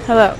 Hello.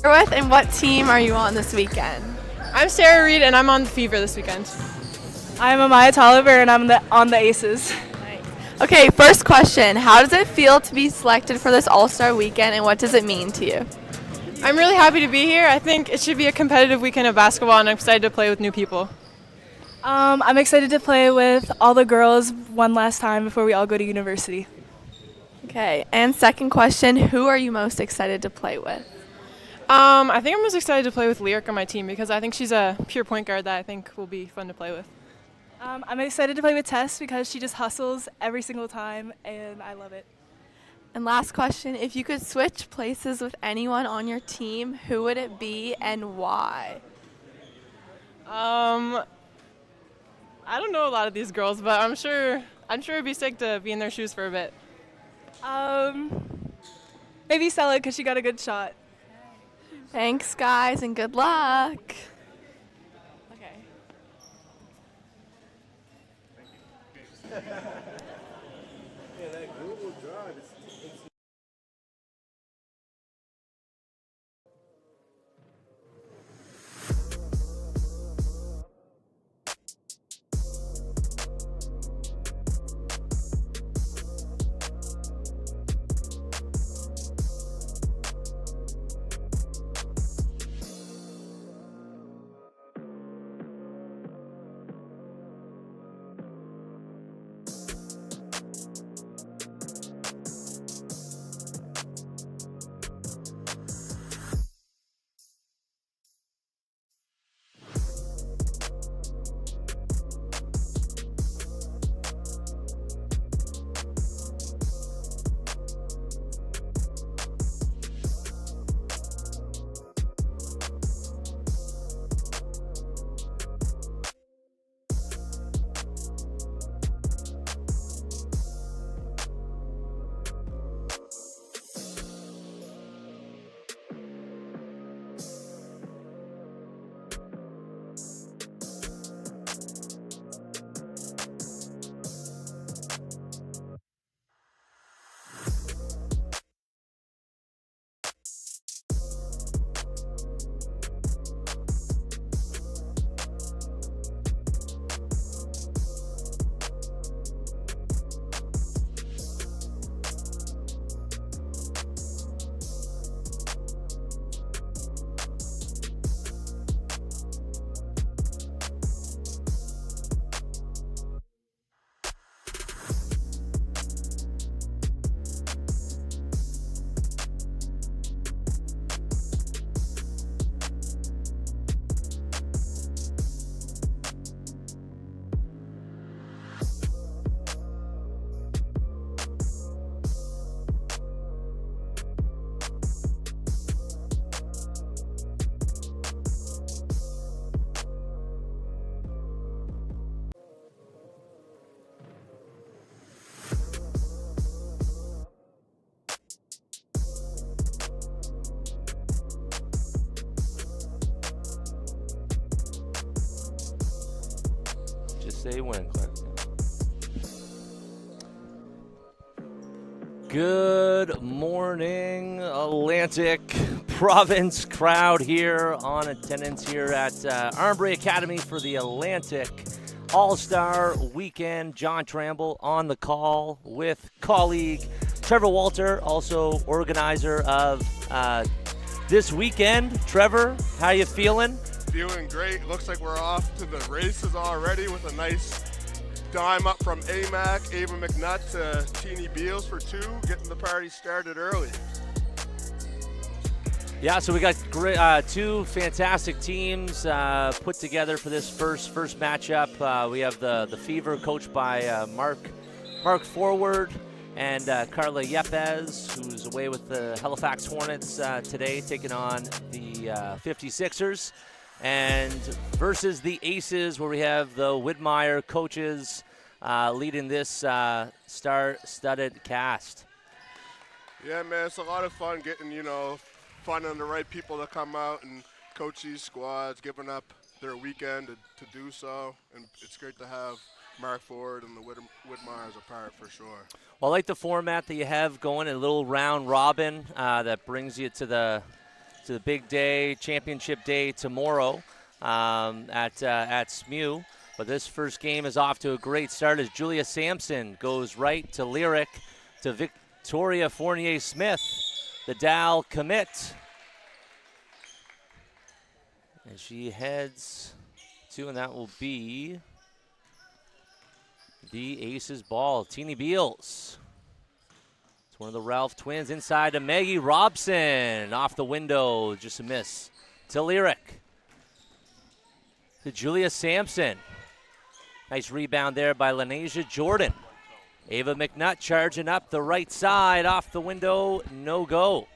With and what team are you on this weekend? I'm Sarah Reed and I'm on the Fever this weekend. I'm Amaya Tolliver and I'm on the Aces. Okay, first question. How does it feel to be selected for this All-Star weekend and what does it mean to you? I'm really happy to be here. I think it should be a competitive weekend of basketball and I'm excited to play with new people. I'm excited to play with all the girls one last time before we all go to university. Okay, and second question, who are you most excited to play with? I think I'm most excited to play with Lyric on my team because I think she's a pure point guard that I think will be fun to play with. I'm excited to play with Tess because she just hustles every single time and I love it. And last question, if you could switch places with anyone on your team, who would it be and why? I don't know a lot of these girls, but I'm sure it'd be sick to be in their shoes for a bit. Maybe Stella because she got a good shot. Thanks, guys, and good luck. Okay. Yeah, that Google Drive is Just say when, question. Good morning, Atlantic Province crowd here on attendance here at Armbrae Academy for the Atlantic All-Star Weekend. John Tramble on the call with colleague Trevor Walter, also organizer of this weekend. Trevor, how you feeling? Feeling great. Looks like we're off to the races already with a nice dime up from AMAC, Ava McNutt to Teeny Beals for 2, getting the party started early. Yeah, so we got great, 2 fantastic teams put together for this first matchup. We have the Fever, coached by Mark Forward, and Carla Yepes, who's away with the Halifax Hornets today, taking on the 56ers. And versus the Aces, where we have the Widmeyer coaches leading this star-studded cast. Yeah, man, it's a lot of fun getting, finding the right people to come out and coach these squads, giving up their weekend to do so. And it's great to have Mark Ford and the Widmeyers a part for sure. Well, I like the format that you have going, a little round robin that brings you to the big day, championship day tomorrow at SMU. But this first game is off to a great start as Julia Sampson goes right to Lyric to Victoria Fournier-Smith, the Dow commit. And she heads to, and that will be the Aces ball. Teeny Beals. It's one of the Ralph twins inside to Maggie Robson. Off the window, just a miss. To Lyric. To Julia Sampson. Nice rebound there by Lenasia Jordan. Ava McNutt charging up the right side. Off the window, no go.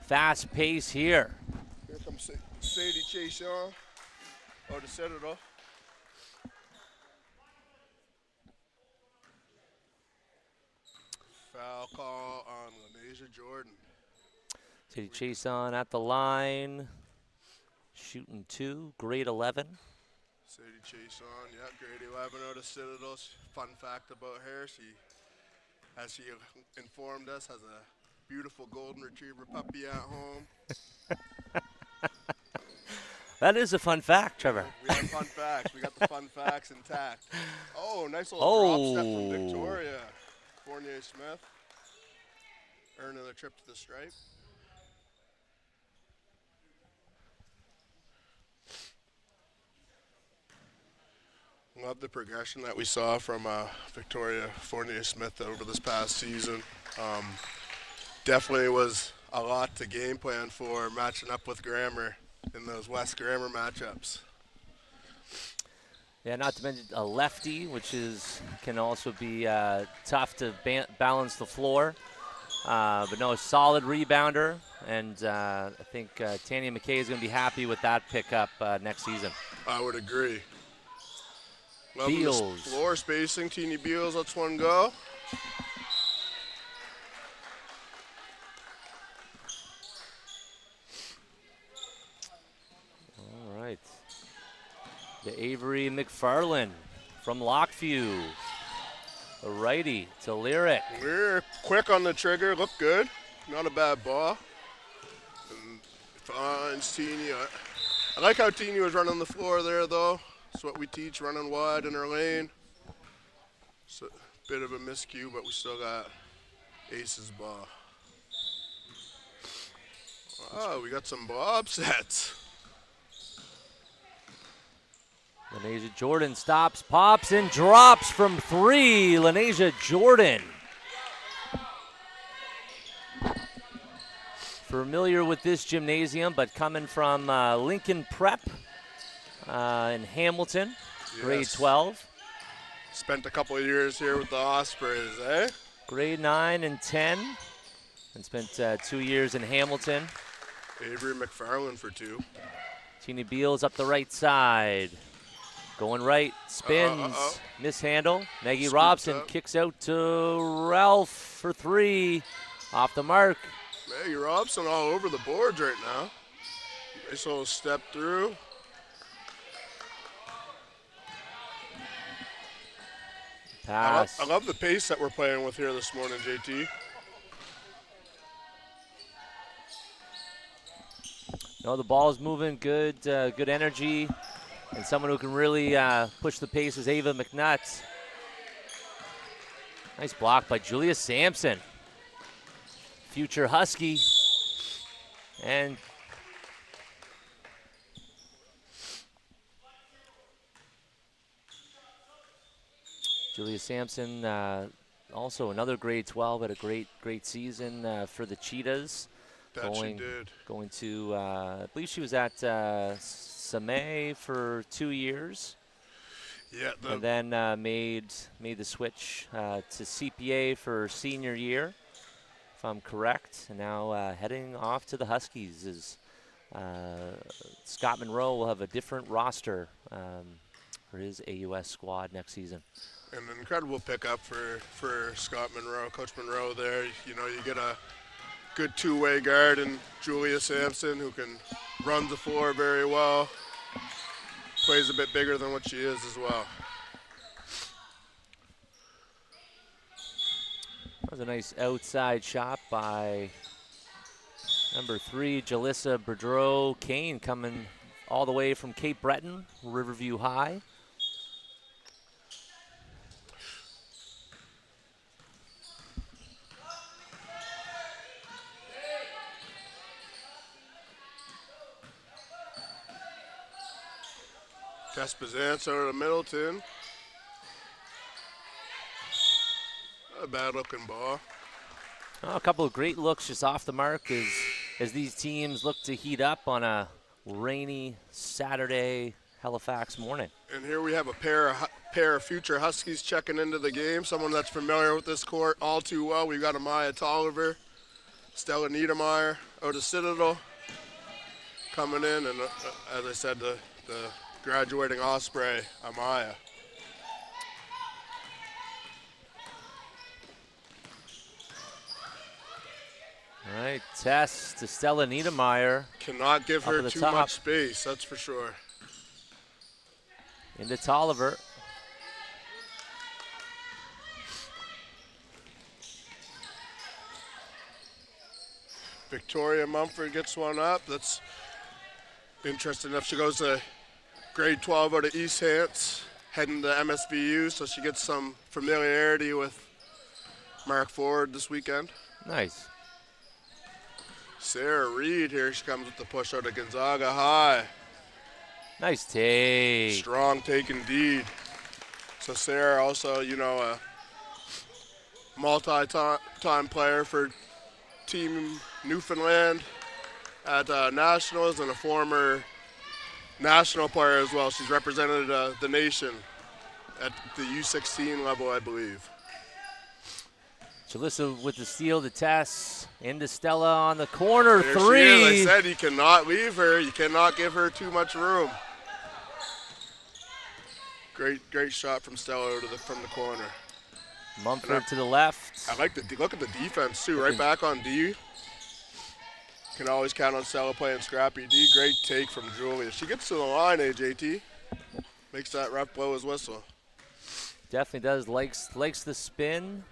Fast pace here. Here comes Sadie Chason. Oh, to set it off. Foul call on Lenasia Jordan. Sadie Chason at the line. Shooting 2, grade 11. Sadie Chason, yeah, grade 11 out of Citadel. Fun fact about her, as she informed us, has a beautiful golden retriever puppy at home. That is a fun fact, Trevor. We have fun facts. We got the fun facts intact. Oh, nice little drop step from Victoria Fournier-Smith, earning a trip to the stripe. Love the progression that we saw from Victoria Fournier-Smith over this past season. Definitely was a lot to game plan for matching up with Grammar in those West Grammar matchups. Yeah, not to mention a lefty, which can also be tough to balance the floor. But no, a solid rebounder, and I think Tanya McKay is going to be happy with that pickup next season. I would agree. Loving Beals. the floor spacing. Teeny Beals lets one go. All right. The Avery McFarland from Lockview. The righty to Lyric. We're quick on the trigger. Look good. Not a bad ball. And finds Teeny. I like how Teeny was running the floor there, though. That's what we teach, running wide in our lane. It's a bit of a miscue, but we still got Ace's ball. Oh, we got some bob sets. Lenasia Jordan stops, pops, and drops from 3. Lenasia Jordan. Familiar with this gymnasium, but coming from Lincoln Prep in Hamilton, grade Yes. 12. Spent a couple of years here with the Ospreys, eh? Grade 9 and 10, and spent 2 years in Hamilton. Avery McFarland for 2. Teeny Beals up the right side. Going right, spins, mishandle. Maggie Scoops Robson up. kicks out to Ralph for 3. Off the mark. Maggie Robson all over the boards right now. Nice little step through. Pass. I love the pace that we're playing with here this morning, JT. No, the ball's moving, good energy, and someone who can really push the pace is Ava McNutt. Nice block by Julia Sampson, future Husky, and Julia Sampson, also another grade 12, had a great season for the Cheetahs. She did. Going to, I believe she was at Samay for 2 years. Yeah. And then made the switch to CPA for senior year, if I'm correct. And now heading off to the Huskies is Scott Monroe will have a different roster for his AUS squad next season. An incredible pickup for Scott Monroe, Coach Monroe there. You know, you get a good two-way guard in Julia Sampson who can run the floor very well. Plays a bit bigger than what she is as well. That was a nice outside shot by number 3, Jalissa Boudreau Kane, coming all the way from Cape Breton, Riverview High. Despizance out of Middleton. A bad-looking ball. Oh, a couple of great looks just off the mark as these teams look to heat up on a rainy Saturday Halifax morning. And here we have a pair of future Huskies checking into the game. Someone that's familiar with this court all too well. We've got Amaya Tolliver, Stella Niedermeyer out of Citadel coming in, and as I said, the graduating Osprey, Amaya. All right, Tess to Stella Niedermeyer. Cannot give her too top. much space, that's for sure. Into Tolliver. Victoria Mumford gets one up. That's interesting enough. She goes to grade 12 out of East Hants, heading to MSVU, so she gets some familiarity with Mark Ford this weekend. Nice. Sarah Reed here, she comes with the push out of Gonzaga High. Nice take. Strong take indeed. So Sarah also, you know, a multi-time player for Team Newfoundland at Nationals and a former national player as well. She's represented the nation at the U16 level, I believe. Jalissa with the steal to Tess. Into Stella on the corner, There three. She is. I said you cannot leave her. You cannot give her too much room. Great shot from Stella from the corner. Mumford to the left. I like look at the defense too. Right back on D. Can always count on Stella playing scrappy D. Great take from Julia. She gets to the line, AJT. Makes that ref blow his whistle. Definitely does. Likes the spin.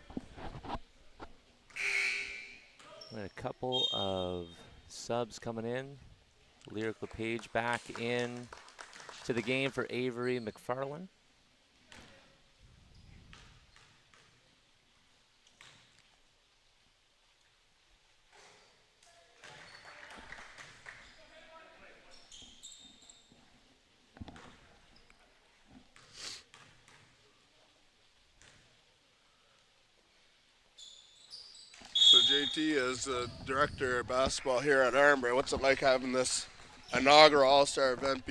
And a couple of subs coming in. Lyric LePage back in to the game for Avery McFarland. So JT, as the director of basketball here at Armbrae, what's it like having this inaugural All-Star event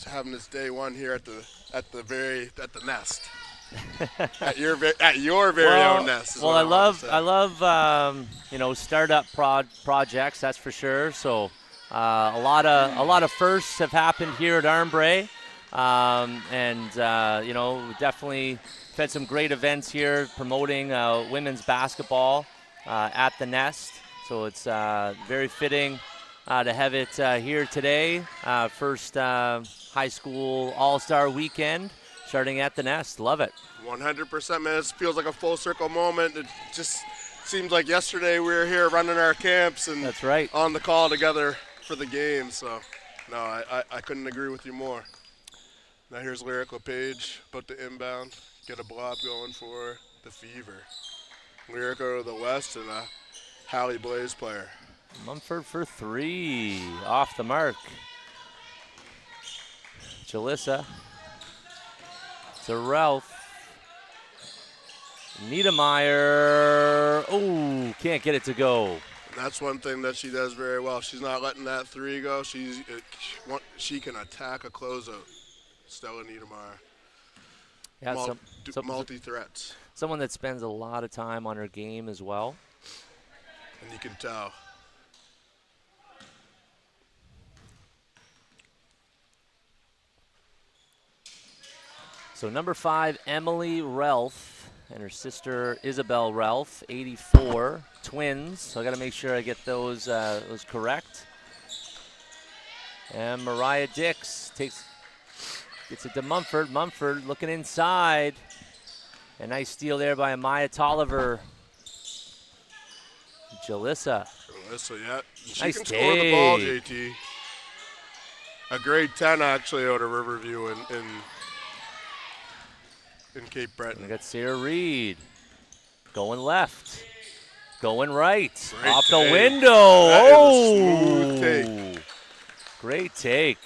having this day one here at the nest? at your very own nest. Well, I love you know, startup projects, that's for sure. So a lot of firsts have happened here at Armbrae, and you know, definitely had some great events here promoting women's basketball at the Nest. So it's very fitting to have it here today. First high school All-Star weekend starting at the Nest. Love it. 100%, man. It feels like a full circle moment. It just seems like yesterday we were here running our camps and that's right. on the call together for the game. So, no, I couldn't agree with you more. Now here's Lyric LePage about to inbound, get a blob going for the Fever. Lyric out of the west and a Hallie Blaze player. Mumford for 3, off the mark. Jalissa to Ralph. Niedermeyer, oh, can't get it to go. And that's one thing that she does very well. She's not letting that 3 go. She can attack a closeout. Stella Niedermeyer. Yeah, Multi-threats. Someone that spends a lot of time on her game as well. And you can tell. So number 5, Emily Ralph, and her sister Isabel Ralph, 84, twins. So I got to make sure I get those correct. And Mariah Dix gets it to Mumford. Mumford looking inside. A nice steal there by Amaya Tolliver. Jalissa. Jalissa, yeah. She Nice can score the ball, take. JT. A grade 10 actually out of Riverview in Cape Breton. We got Sarah Reed going left, going right, Great off the take. window. That is a Oh, smooth take. Great take.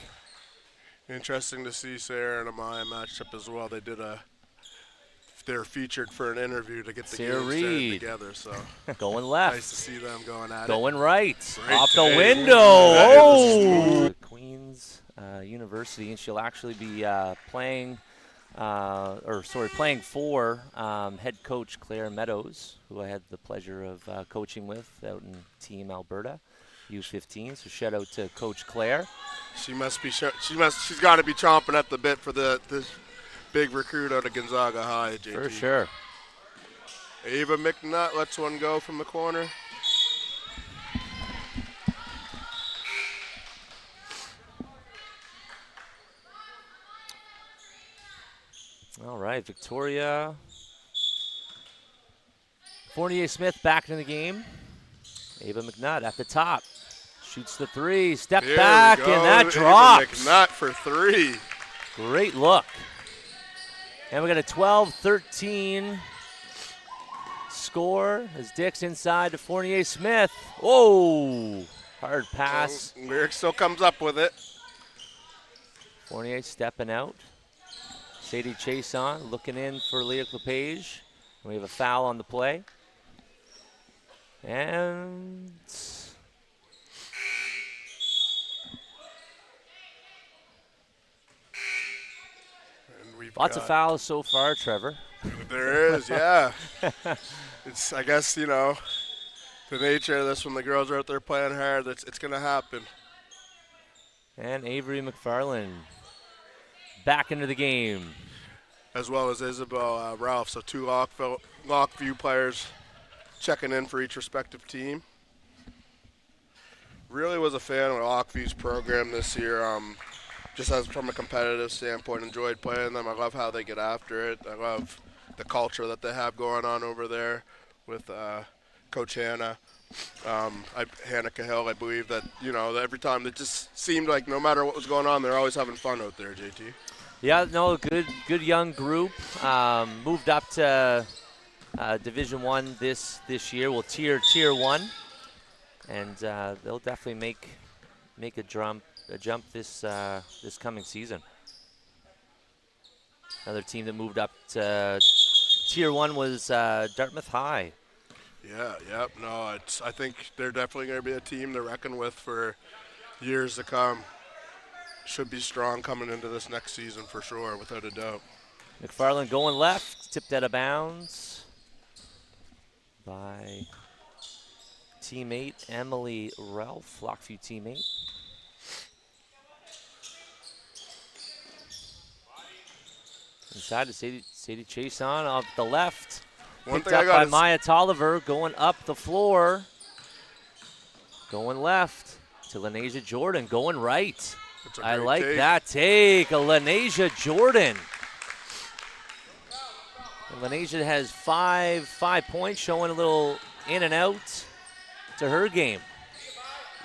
Interesting to see Sarah and Amaya matched up as well. They're featured for an interview to get the Sarah game started Reed. together. So Going left, nice to see them going at going right, Great off the take. window. That is Oh, the Queens University, and she'll actually be playing for head coach Claire Meadows, who I had the pleasure of coaching with out in Team Alberta, U15. So shout out to Coach Claire. She's got to be chomping at the bit for this big recruit out of Gonzaga High, JT. For sure. Ava McNutt lets one go from the corner. All right, Victoria. Fournier-Smith back in the game. Ava McNutt at the top. Shoots the 3, step There back, we go. and that Ava drops. McNutt for 3. Great look. And we got a 12-13 score as Dix inside to Fournier-Smith. Oh, hard pass. Lyric still comes up with it. Fournier stepping out. Sadie Chason looking in for Lyric LePage. We have a foul on the play. And lots of fouls so far, Trevor. There is, yeah. It's, I guess, the nature of this when the girls are out there playing hard, it's going to happen. And Avery McFarland back into the game. As well as Isabel Ralph, so 2 Lockview players checking in for each respective team. Really was a fan of Lockview's program this year. Just as from a competitive standpoint, enjoyed playing them. I love how they get after it. I love the culture that they have going on over there with Coach Hannah. Hannah Cahill, I believe that, every time it just seemed like no matter what was going on, they're always having fun out there, JT. Yeah, no, good young group. Moved up to Division I this year. Well, Tier 1, and they'll definitely make a jump this coming season. Another team that moved up to Tier 1 was Dartmouth High. Yeah, yep. No, I think they're definitely going to be a team to reckon with for years to come. Should be strong coming into this next season for sure, without a doubt. McFarland going left, tipped out of bounds by teammate Emily Ralph, Lockview teammate. Inside to Sadie Chason off the left. Picked up by Maya Tolliver, going up the floor. Going left to Lenasia Jordan, going right. I like that take, a Lenasia Jordan. And Lenasia has five points, showing a little in and out to her game.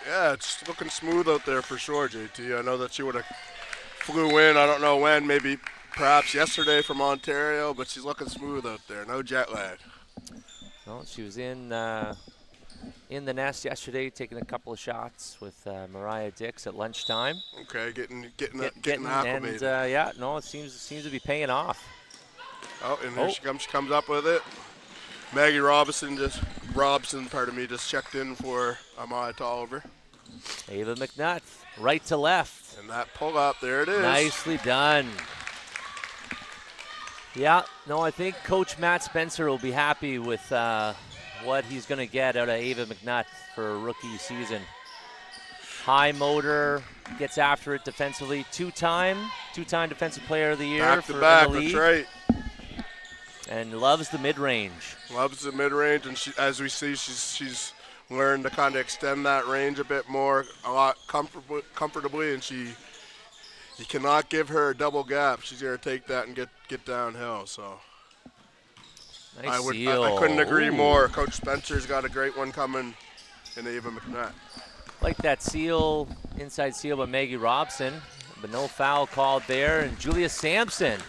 Yeah, it's looking smooth out there for sure, JT. I know that she would have flew in, I don't know when, maybe perhaps yesterday from Ontario, but she's looking smooth out there. No jet lag. Well, she was in the nest yesterday, taking a couple of shots with Mariah Dix at lunchtime. Okay, getting acclimated. And yeah, no, it seems to be paying off. Oh, and here she comes. She comes up with it. Maggie Robson just checked in for Amaya Tolliver. Ava McNutt, right to left. And that pull up, there it is. Nicely done. Yeah, no, I think Coach Matt Spencer will be happy with what he's going to get out of Ava McNutt for a rookie season. High motor, gets after it defensively. Two-time Defensive Player of the Year back for to back, the league. that's right. And loves the mid-range. Loves the mid-range, and as we see, she's learned to kind of extend that range a bit more, a lot comfortably, and you cannot give her a double gap. She's going to take that and get downhill. So Nice I seal. couldn't agree Ooh. more. Coach Spencer's got a great one coming in Ava McNutt. Like that seal, inside seal by Maggie Robson, but no foul called there. And Julia Sampson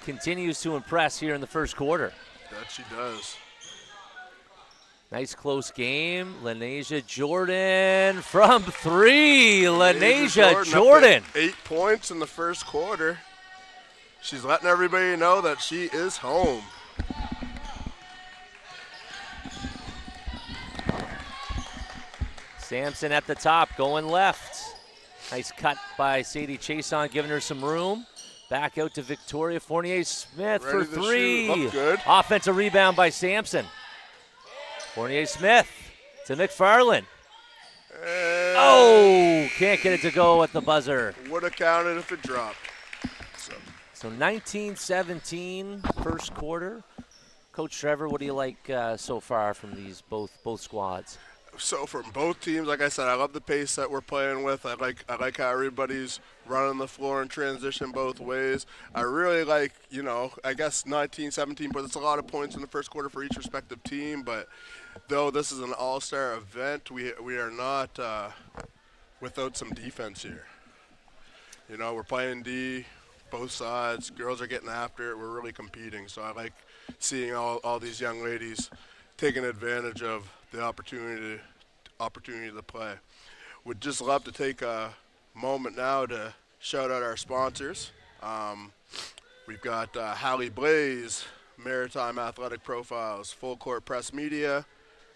continues to impress here in the first quarter. That she does. Nice close game. Lenasia Jordan from three. Lenasia Jordan. 8 points in the first quarter. She's letting everybody know that she is home. Sampson at the top, going left. Nice cut by Sadie Chason, giving her some room. Back out to Victoria Fournier-Smith for Ready to three. shoot. Look good. Offensive rebound by Sampson. Fournier-Smith to McFarland. Oh, can't get it to go at the buzzer. Would have counted if it dropped. So 19-17 first quarter. Coach Trevor, what do you like so far from these both squads? So from both teams, like I said, I love the pace that we're playing with. I like how everybody's running the floor in transition both ways. I really like, I guess 19-17, but it's a lot of points in the first quarter for each respective team. But though this is an all-star event, we are not without some defense here. We're playing D, both sides. Girls are getting after it. We're really competing. So I like seeing all these young ladies taking advantage of the opportunity to play. Would just love to take a moment now to shout out our sponsors. We've got Hallie Blaze, Maritime Athletic Profiles, Full Court Press Media,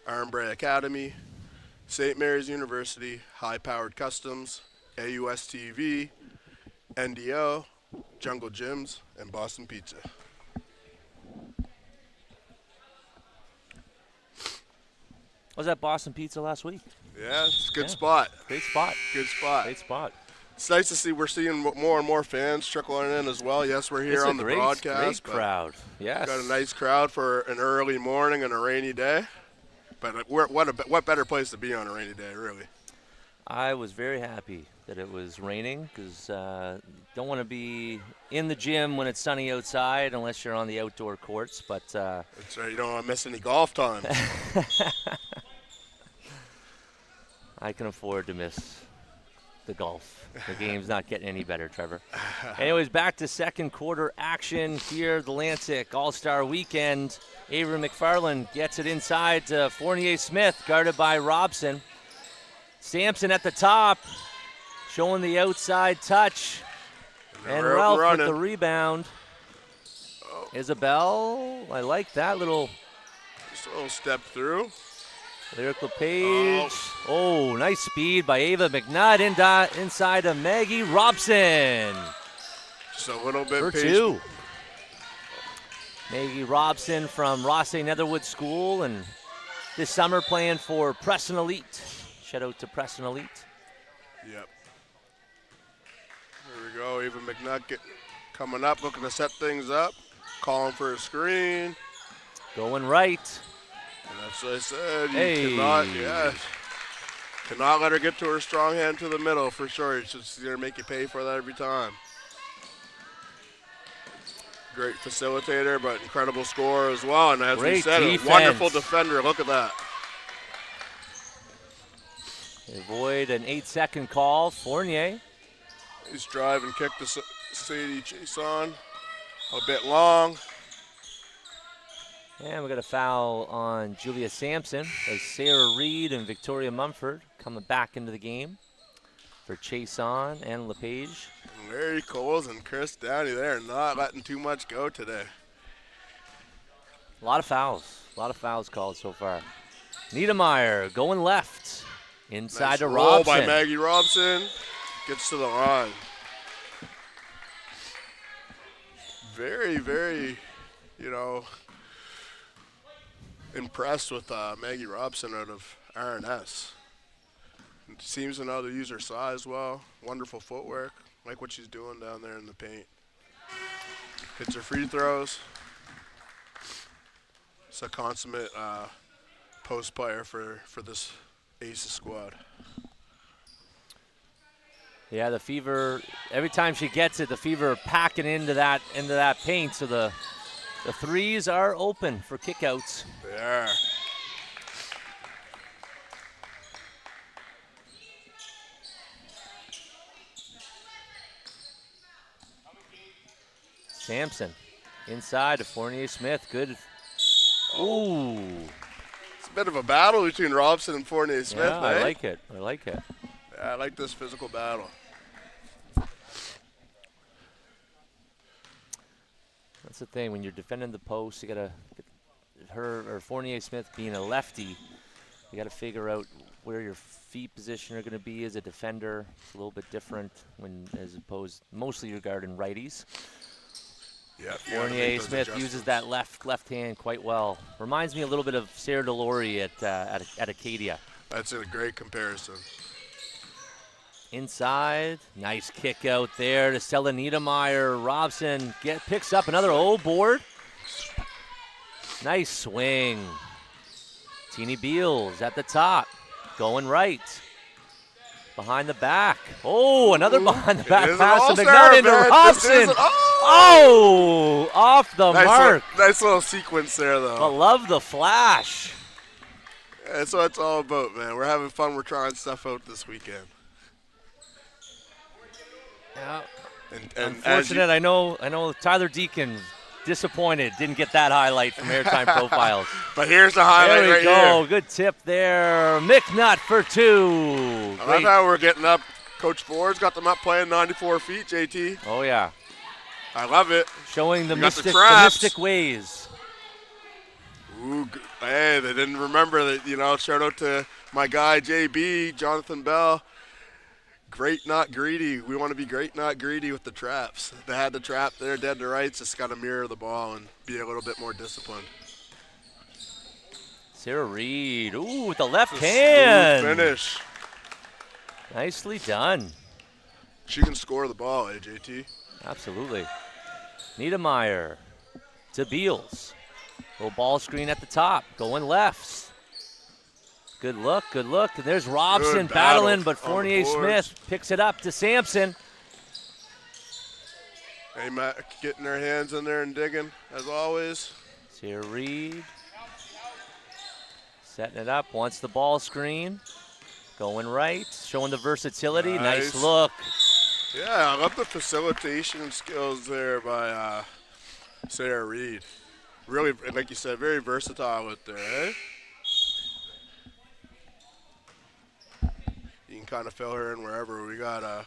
Armbrae Academy, St. Mary's University, High Powered Customs, AUS TV, NDO, Jungle Gyms, and Boston Pizza. Was that Boston Pizza last week? Yeah, it's a good spot. Great spot. Good spot. Great spot. It's nice to see we're seeing more and more fans trickling in as well. Yes, we're here on the broadcast. Great crowd. Yes. Got a nice crowd for an early morning and a rainy day. But what better place to be on a rainy day, really? I was very happy that it was raining because don't want to be in the gym when it's sunny outside unless you're on the outdoor courts. But that's right. You don't want to miss any golf time. I can afford to miss the golf. The game's not getting any better, Trevor. Anyways, back to second quarter action here at the Atlantic All-Star Weekend. Avery McFarland gets it inside to Fournier-Smith, guarded by Robson. Sampson at the top, showing the outside touch. And Ralph with the rebound. Oh. Isabel, I like that little. Just a little step through. Lyric LePage. Oh, nice speed by Ava McNutt inside of Maggie Robson. Just a little bit for patient. Two. Maggie Robson from Rossay Netherwood School and this summer playing for Preston Elite. Shout out to Preston Elite. Yep. There we go. Ava McNutt coming up, looking to set things up. Calling for a screen. Going right. And that's what I said. You cannot let her get to her strong hand to the middle for sure. It's just going to make you pay for that every time. Great facilitator, but incredible scorer as well. And as we said, a wonderful defender. Look at that. Avoid an 8-second call. Fournier. Nice drive and kick to Sadie Chase on. A bit long. And we got a foul on Julia Sampson as Sarah Reed and Victoria Mumford coming back into the game for Chason and LePage. Larry Coles and Chris Downey there, not letting too much go today. A lot of fouls called so far. Niedermeyer going left, inside Nice to roll Robson. by Maggie Robson. Gets to the line. Very, very, impressed with Maggie Robson out of R&S. Seems to know how to use her size well. Wonderful footwork. Like what she's doing down there in the paint. Hits her free throws. It's a consummate post player for this Aces squad. Yeah, the Fever, every time she gets it, the Fever are packing into that paint, so the threes are open for kickouts. They are. Sampson inside to Fournier Smith. Good. Ooh. It's a bit of a battle between Robson and Fournier Smith. Yeah, I like it. Yeah, I like this physical battle. That's the thing. When you're defending the post, you got to her or Fournier Smith being a lefty, you got to figure out where your feet position are going to be as a defender. It's a little bit different when, as opposed, mostly you're guarding righties. Yeah, Fournier Smith uses that left hand quite well. Reminds me a little bit of Sarah Delory at Acadia. That's a great comparison. Inside, nice kick out there to Stella Niedermeyer. Robson picks up another board. Nice swing. Teeny Beals at the top, going right. Behind the back. Oh, another behind the back pass to McNutt into Robson. Oh, off the mark. Nice little sequence there, though. I love the flash. That's what it's all about, man. We're having fun. We're trying stuff out this weekend. Yeah. And Unfortunate, I know Tyler Deacon disappointed, didn't get that highlight from Airtime Profiles. But here's the highlight there we right go. here. Good tip there. McNutt for two. I love how we're getting up. Coach Ford's got them up playing 94 feet, JT. Oh, yeah. I love it. Showing the mystic ways. Ooh, hey, they didn't remember that, shout out to my guy, JB, Jonathan Bell. Great, not greedy. We want to be great, not greedy with the traps. They had the trap there, dead to rights. Just got to mirror the ball and be a little bit more disciplined. Sarah Reed, ooh, with the left hand. Finish. Nicely done. She can score the ball, JT. Absolutely. Niedermeyer to Beals. Little ball screen at the top, going left. Good look. And there's Robson battling, but Fournier Smith picks it up to Sampson. Hey, Matt, getting their hands in there and digging, as always. Sarah Reed setting it up, wants the ball screen. Going right, showing the versatility. Nice look. Yeah, I love the facilitation skills there by Sarah Reed. Really, like you said, very versatile with there, eh? You can kind of fill her in wherever. We got a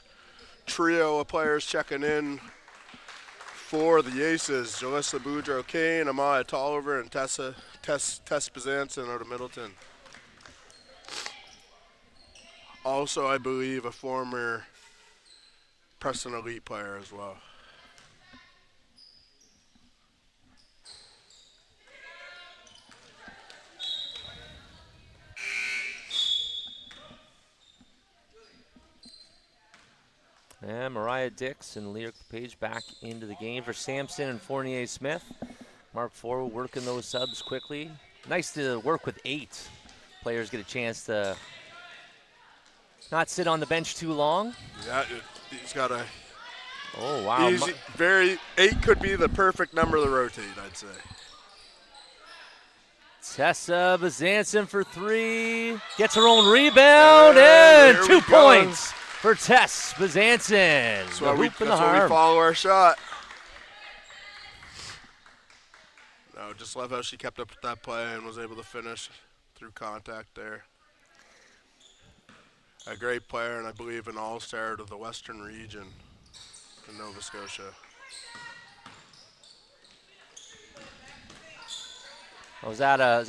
trio of players checking in for the Aces. Jalissa Boudreau-Kane, Amaya Tolliver, and Tess Pazanson out of Middleton. Also, I believe, a former Preston Elite player as well. And Mariah Dix and Lyric Page back into the game for Sampson and Fournier Smith. Mark Forward working those subs quickly. Nice to work with 8. Players get a chance to not sit on the bench too long. Yeah, he's got a. Oh, wow. 8 could be the perfect number to rotate, I'd say. Tessa Bezanson for 3. Gets her own rebound, There and we 2 go. points for Tess Bezanson. That's The why we hoop and the harm. follow our shot. No, just love how she kept up with that play and was able to finish through contact there. A great player, and I believe an all-star to the Western region in Nova Scotia. I was at a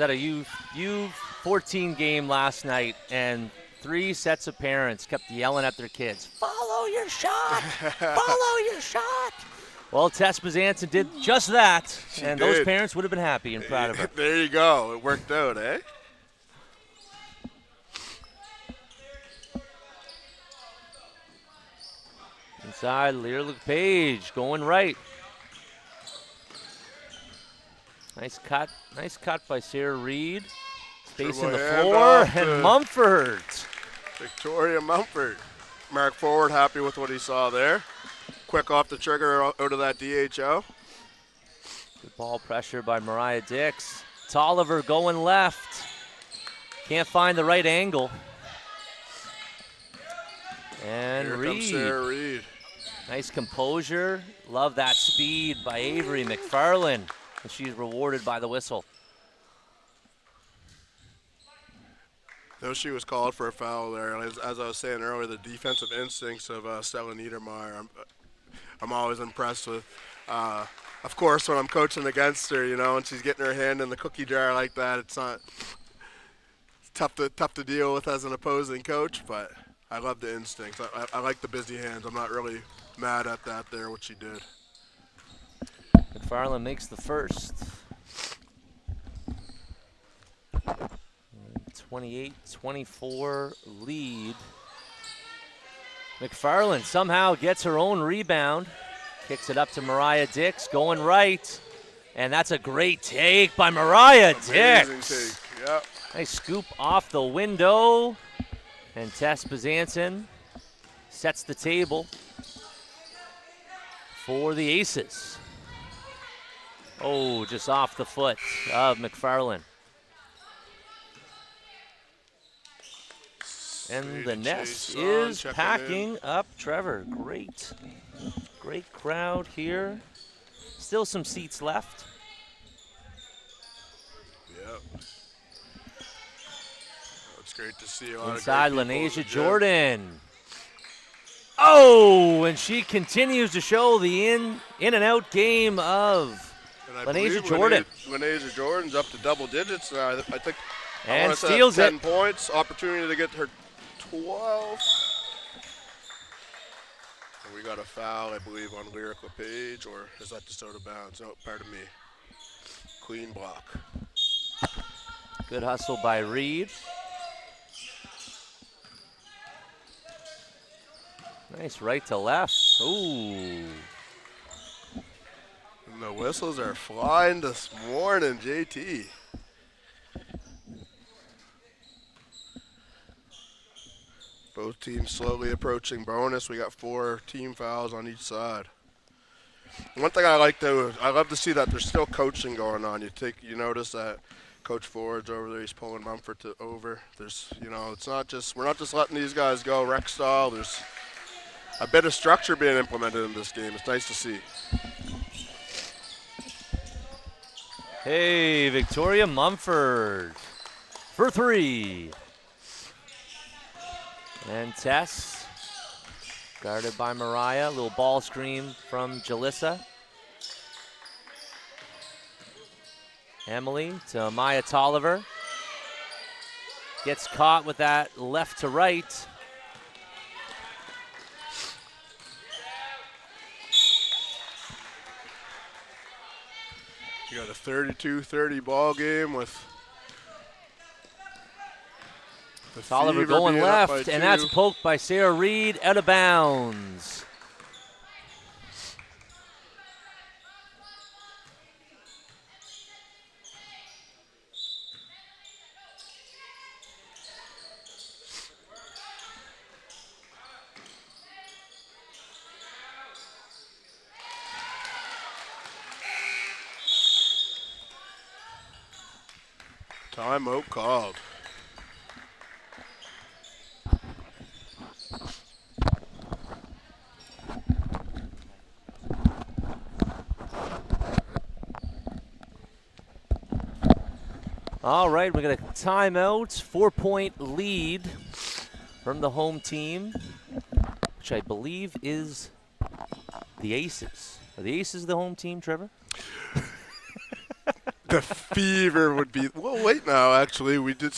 U14 game last night, and 3 sets of parents kept yelling at their kids, "Follow your shot! Follow your shot!" Well, Tess Bezanson did just that, and those did. parents would have been happy and proud of her. There you go. It worked out, eh? Inside, Lear LePage going right. Nice cut by Sarah Reed. Space in the Dribble floor, handoff and to Mumford. Victoria Mumford. Mark Forward happy with what he saw there. Quick off the trigger out of that DHO. Good ball pressure by Mariah Dix. Tolliver going left. Can't find the right angle. And Here Reed. comes Sarah Reed. Nice composure. Love that speed by Avery McFarland. And she's rewarded by the whistle. Though she was called for a foul there, as I was saying earlier, the defensive instincts of Stella Niedermeyer, I'm always impressed with. Of course, when I'm coaching against her, you know, and she's getting her hand in the cookie jar like that, it's tough to deal with as an opposing coach. But I love the instincts. I like the busy hands. I'm not really mad at that there, what she did. McFarland makes the first. 28-24 lead. McFarland somehow gets her own rebound. Kicks it up to Mariah Dix, going right. And that's a great take by Mariah Dix. Amazing take, yep. Nice scoop off the window. And Tess Bezanson sets the table for the Aces. Oh, just off the foot of McFarland. And the nest is packing up Trevor. Great crowd here. Still some seats left. Yep. It's great to see a lot Inside, of great people Lanesia in the gym. Jordan. Oh, and she continues to show the in and out game of And I Lanesia believe Jordan. Lanesia Jordan's up to double digits now. I think. I And wanna say steals 10 it. points. Opportunity to get her 12. And we got a foul, I believe, on Lyric LePage, or is that just out of bounds? No, pardon me. Clean block. Good hustle by Reed. Nice right to left. Ooh. And the whistles are flying this morning, JT. Both teams slowly approaching bonus. We got 4 team fouls on each side. One thing I like to, I love to see that there's still coaching going on. You notice that Coach Ford's over there. He's pulling Mumford over. There's, you know, it's not just, we're not just letting these guys go rec style. There's a bit of structure being implemented in this game. It's nice to see. Hey, Victoria Mumford for 3. And Tess, guarded by Mariah. Little ball screen from Jalissa. Emily to Maya Tolliver. Gets caught with that left to right. You got a 32-30 ball game with the Tolliver Fever going being up by left, and 2. that's poked by Sarah Reed, out of bounds. Timeout called. All right, we got a timeout, 4-point lead from the home team, which I believe is the Aces. Are the Aces the home team, Trevor? The Fever would be. Well, wait now. Actually, we did.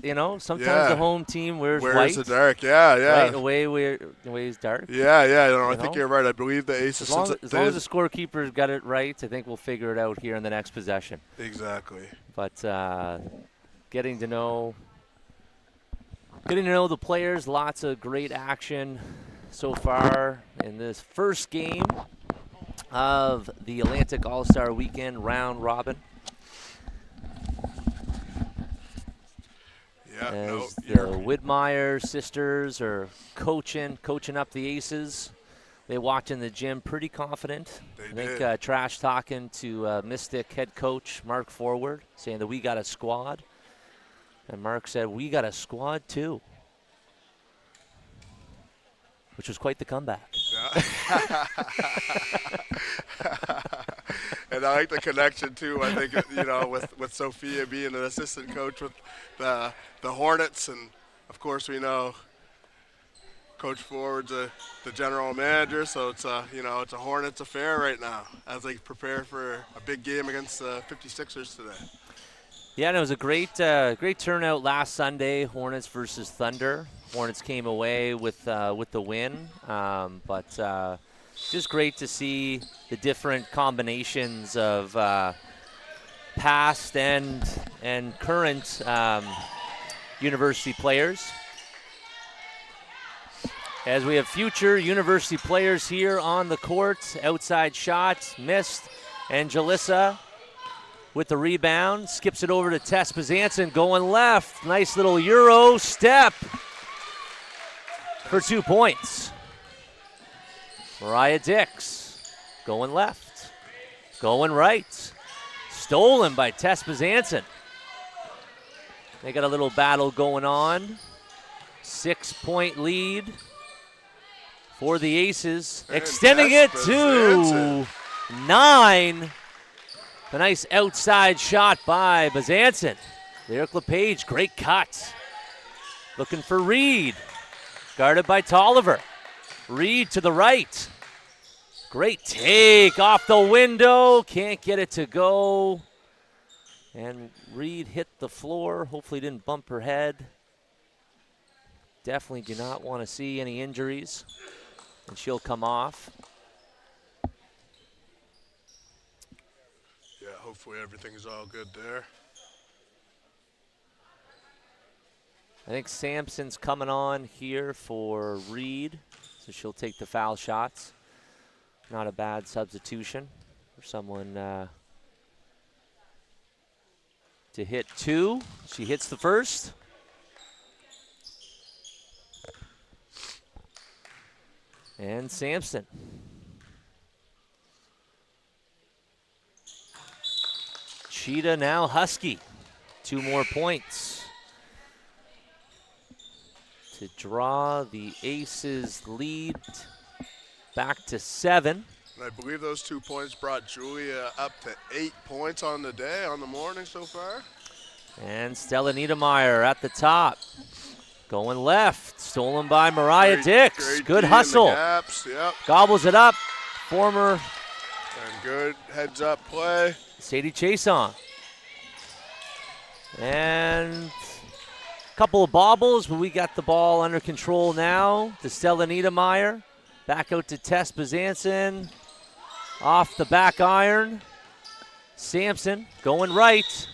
You know, sometimes Yeah. the home team wears Where's white. the dark? Yeah, yeah. Right, away is dark. Yeah, yeah. I You think know? you're right. I believe the Aces. As long as the scorekeeper got it right, I think we'll figure it out here in the next possession. Exactly. But getting to know the players, lots of great action so far in this first game of the Atlantic All-Star Weekend round robin. Yeah. As the Widmeyer sisters are coaching up the Aces. They walked in the gym pretty confident. I think trash talking to Mystic head coach Mark Forward, saying that we got a squad. And Mark said, we got a squad too. Which was quite the comeback. Yeah. And I like the connection too. I think with Sophia being an assistant coach with the Hornets, and of course we know Coach Forward's the general manager, so it's a Hornets affair right now as they prepare for a big game against the 56ers today. Yeah, and it was a great turnout last Sunday, Hornets versus Thunder. Hornets came away with the win, but just great to see the different combinations of past and current university players. As we have future university players here on the court, outside shot, missed, and Jalissa with the rebound, skips it over to Tess Bezanson, going left. Nice little Euro step for 2 points. Mariah Dix going left, going right. Stolen by Tess Bezanson. They got a little battle going on. 6-point lead for the Aces. Extending it to 9. A nice outside shot by Bezanson. Lyric LePage, great cut. Looking for Reed. Guarded by Tolliver. Reed to the right. Great take off the window. Can't get it to go. And Reed hit the floor. Hopefully didn't bump her head. Definitely do not want to see any injuries. And she'll come off. Yeah, hopefully everything's all good there. I think Sampson's coming on here for Reed, so she'll take the foul shots. Not a bad substitution for someone to hit 2. She hits the first. And Sampson. Cheetah now Husky. 2 more points to draw the Aces lead back to 7. And I believe those 2 points brought Julia up to 8 points on the day, on the morning so far. And Stella Niedermeyer at the top. Going left, stolen by Mariah Dix. Good hustle. Gaps, yep. Gobbles it up. Former And good heads up play. Sadie Chason. And a couple of bobbles, but we got the ball under control now to Stella Niedermeyer. Back out to Tess Bezanson. Off the back iron. Sampson going right.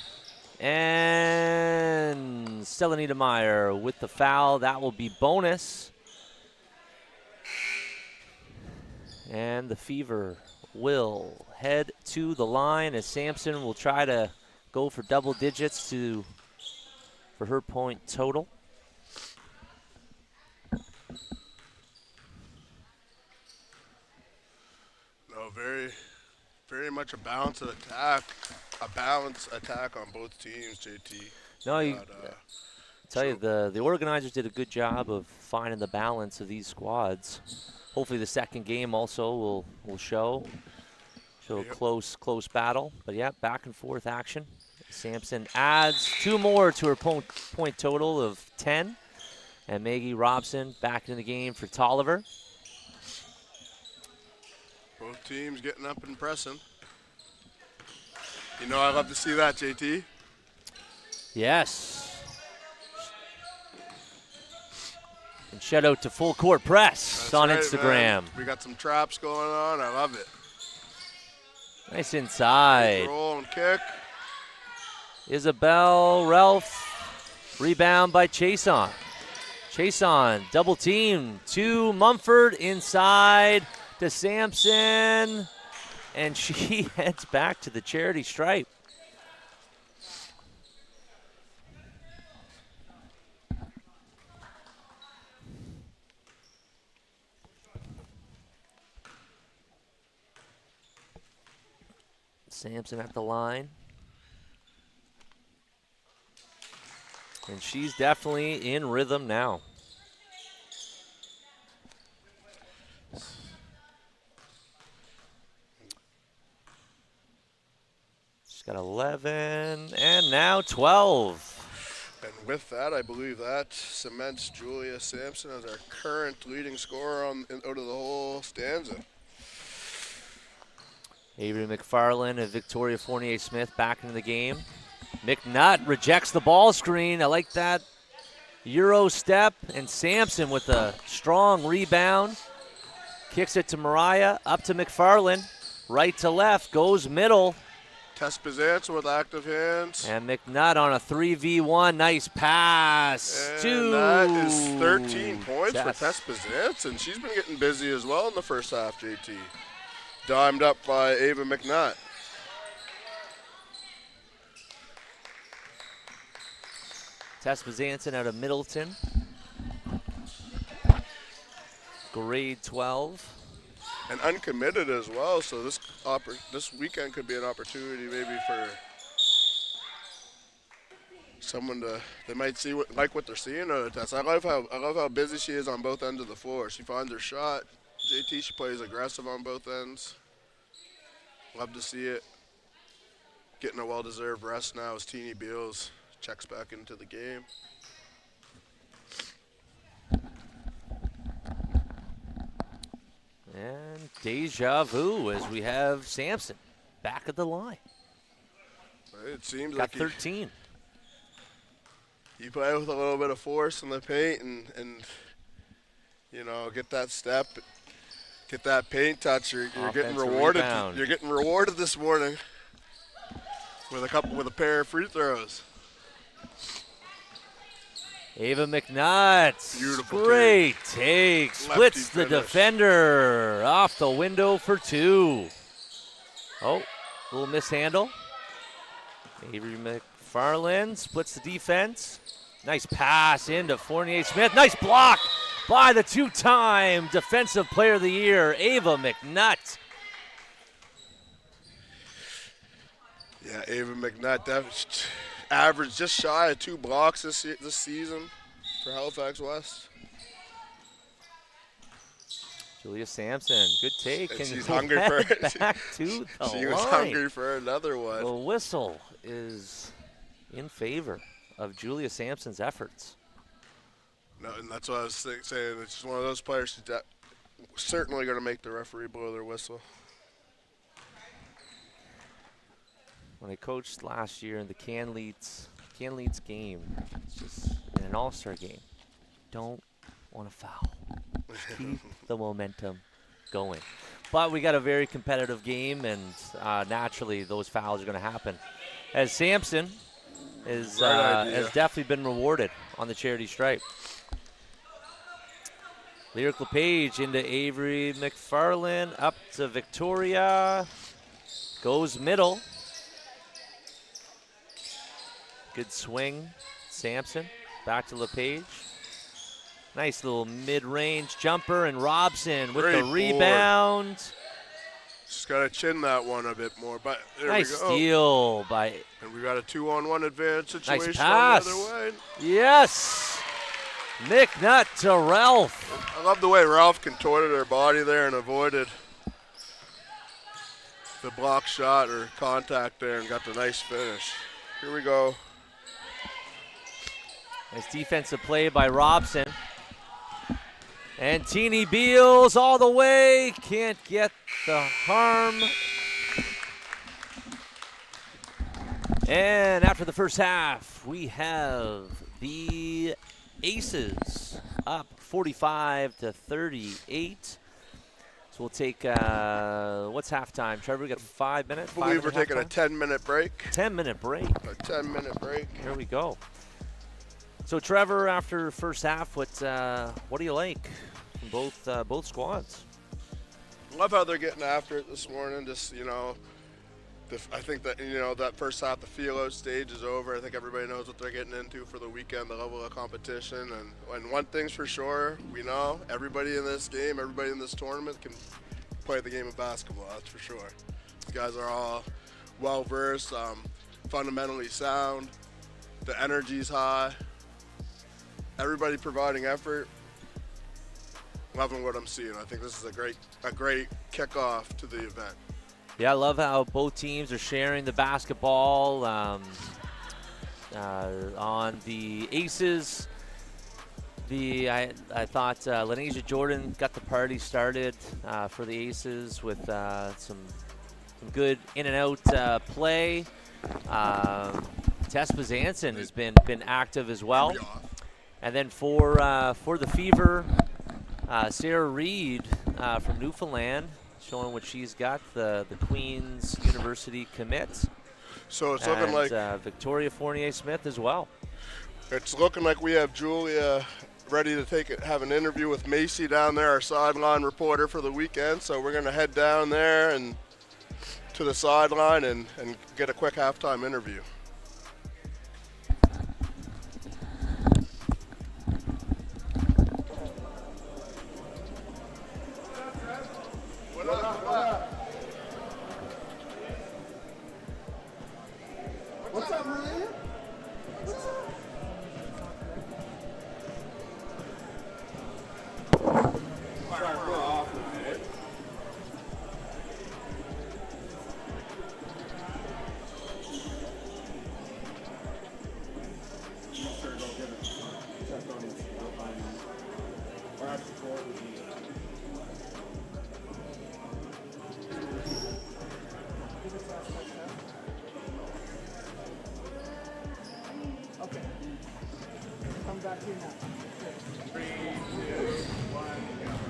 And Stella Niedermeyer with the foul. That will be bonus. And the Fever will head to the line as Sampson will try to go for double digits for her point total. No, very much a balance of attack. a balanced attack on both teams, JT. No, you. But, Tell you, the organizers did a good job of finding the balance of these squads. Hopefully the second game also will show a close battle. But yeah, back and forth action. Sampson adds 2 more to her point total of 10. And Maggie Robson back in the game for Tolliver. both teams getting up and pressing. You know I love to see that, JT. Yes. And shout out to Full Court Press That's on right, Instagram. man. We got some traps going on. I love it. Nice inside. Roll and kick. Isabel Ralph. Rebound by Chason. Chason double team to Mumford inside to Sampson. And she heads back to the charity stripe. Sampson at the line. And she's definitely in rhythm now. She's got 11 and now 12. And with that, I believe that cements Julia Sampson as our current leading scorer out of the whole stanza. Avery McFarland and Victoria Fournier-Smith back into the game. McNutt rejects the ball screen. I like that Euro step. And Sampson with a strong rebound. Kicks it to Mariah, up to McFarland. Right to left, goes middle. Tess Bizantz with active hands. And McNutt on a 3v1. Nice pass. And that is 13 points for Tess Bizantz, and she's been getting busy as well in the first half, JT. Dimed up by Ava McNutt. Tess Bizanson out of Middleton. Grade 12. And uncommitted as well, so this weekend could be an opportunity maybe for someone they might see like what they're seeing out of Tess. I love how busy she is on both ends of the floor. She finds her shot. JT, she plays aggressive on both ends. Love to see it. Getting a well-deserved rest now as Teeny Beals checks back into the game. And deja vu as we have Sampson back at the line. It seems Got like 13. You play with a little bit of force in the paint and you know, get that step, get that paint touch. You're getting rewarded. Rebound. You're getting rewarded this morning with a pair of free throws. Ava McNutt. Beautiful Great take. Splits the finish. defender off the window for 2. Oh, little mishandle. Avery McFarland splits the defense. Nice pass into Fournier-Smith. Nice block by the 2-time Defensive Player of the Year, Ava McNutt. Yeah, Ava McNutt averaged just shy of 2 blocks this season for Halifax West. Julia Sampson, good take. And And she's hungry for it. Back to the She line. was hungry for another one. The whistle is in favor of Julia Sampson's efforts. No, and that's what I was saying. It's just one of those players who's certainly going to make the referee blow their whistle. When I coached last year in the Can Leeds game, it's just in an all-star game, don't want to foul. Keep the momentum going. But we got a very competitive game, and naturally those fouls are going to happen. As Sampson has definitely been rewarded on the charity stripe. Lyric LePage into Avery McFarland, up to Victoria, goes middle. Good swing, Sampson, back to LePage. Nice little mid-range jumper, and Robson with Great the rebound. Just got to chin that one a bit more. But there Nice we go. steal by. And we got a 2-on-1 advantage situation pass. on the other way. Yes. Nick Nutt to Ralph. I love the way Ralph contorted her body there and avoided the block shot or contact there and got the nice finish. Here we go. Nice defensive play by Robson. And Teeny Beals all the way. Can't get the harm. And after the first half, we have the Aces up 45-38. So we'll take, what's halftime? Trevor, we got 5 minutes? I believe we're taking a 10-minute break. 10-minute break. A 10-minute break. Here we go. So Trevor, after first half, what do you like from both squads? Love how they're getting after it this morning. Just, you know, I think that, you know, that first half, the feel-out stage is over. I think everybody knows what they're getting into for the weekend, the level of competition. And one thing's for sure, we know everybody in this game, everybody in this tournament can play the game of basketball, that's for sure. These guys are all well-versed, fundamentally sound. The energy's high. Everybody providing effort. Loving what I'm seeing. I think this is a great kickoff to the event. Yeah, I love how both teams are sharing the basketball. On the Aces, I thought Lenasia Jordan got the party started for the Aces with some good in and out play. Tess Bazanson has been active as well. And then for the Fever, Sarah Reed from Newfoundland, showing what she's got, the Queen's University commit. So it's looking like Victoria Fournier-Smith as well. It's looking like we have Julia ready to have an interview with Macy down there, our sideline reporter for the weekend. So we're going to head down there and to the sideline and get a quick halftime interview. What's up, Maria? What's up?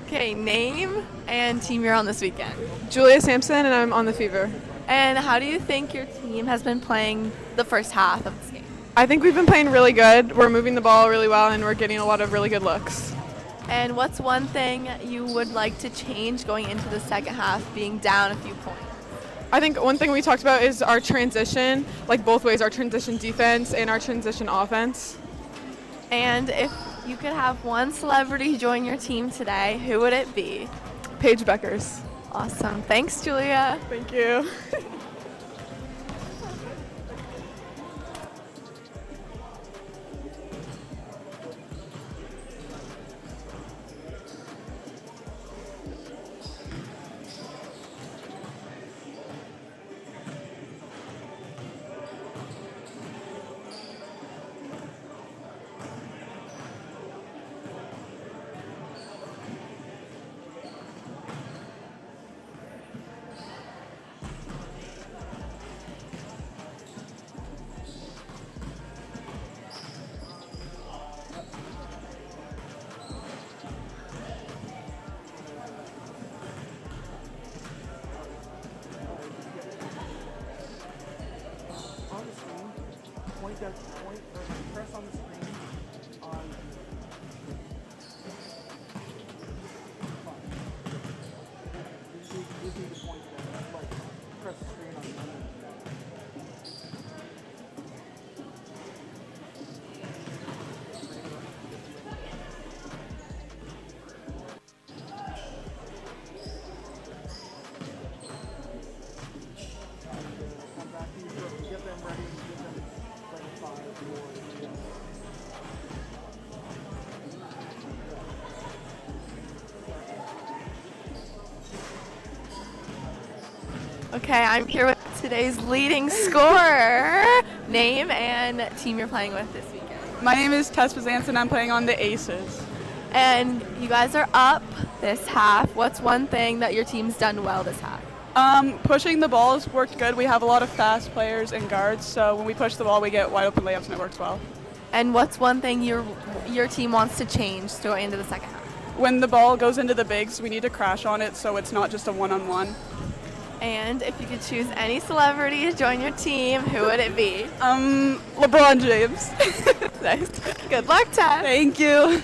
Okay, name and team you're on this weekend. Julia Sampson, and I'm on the Fever. And how do you think your team has been playing the first half of this game? I think we've been playing really good. We're moving the ball really well, and we're getting a lot of really good looks. And what's one thing you would like to change going into the second half, being down a few points? I think one thing we talked about is our transition, like both ways, our transition defense and our transition offense. And if you could have one celebrity join your team today, who would it be? Paige Beckers. Awesome. Thanks, Julia. Thank you. Press on the screen on this is the point there. Like press the screen on the other. Okay, I'm here with today's leading scorer. Name and team you're playing with this weekend. My name is Tess Bazanson. I'm playing on the Aces. And you guys are up this half. What's one thing that your team's done well this half? Pushing the ball has worked good. We have a lot of fast players and guards, so when we push the ball, we get wide open layups, and it works well. And what's one thing your team wants to change going into the second half? When the ball goes into the bigs, we need to crash on it so it's not just a one-on-one. And if you could choose any celebrity to join your team, who would it be? LeBron James. Nice. Good luck, Tess. Thank you.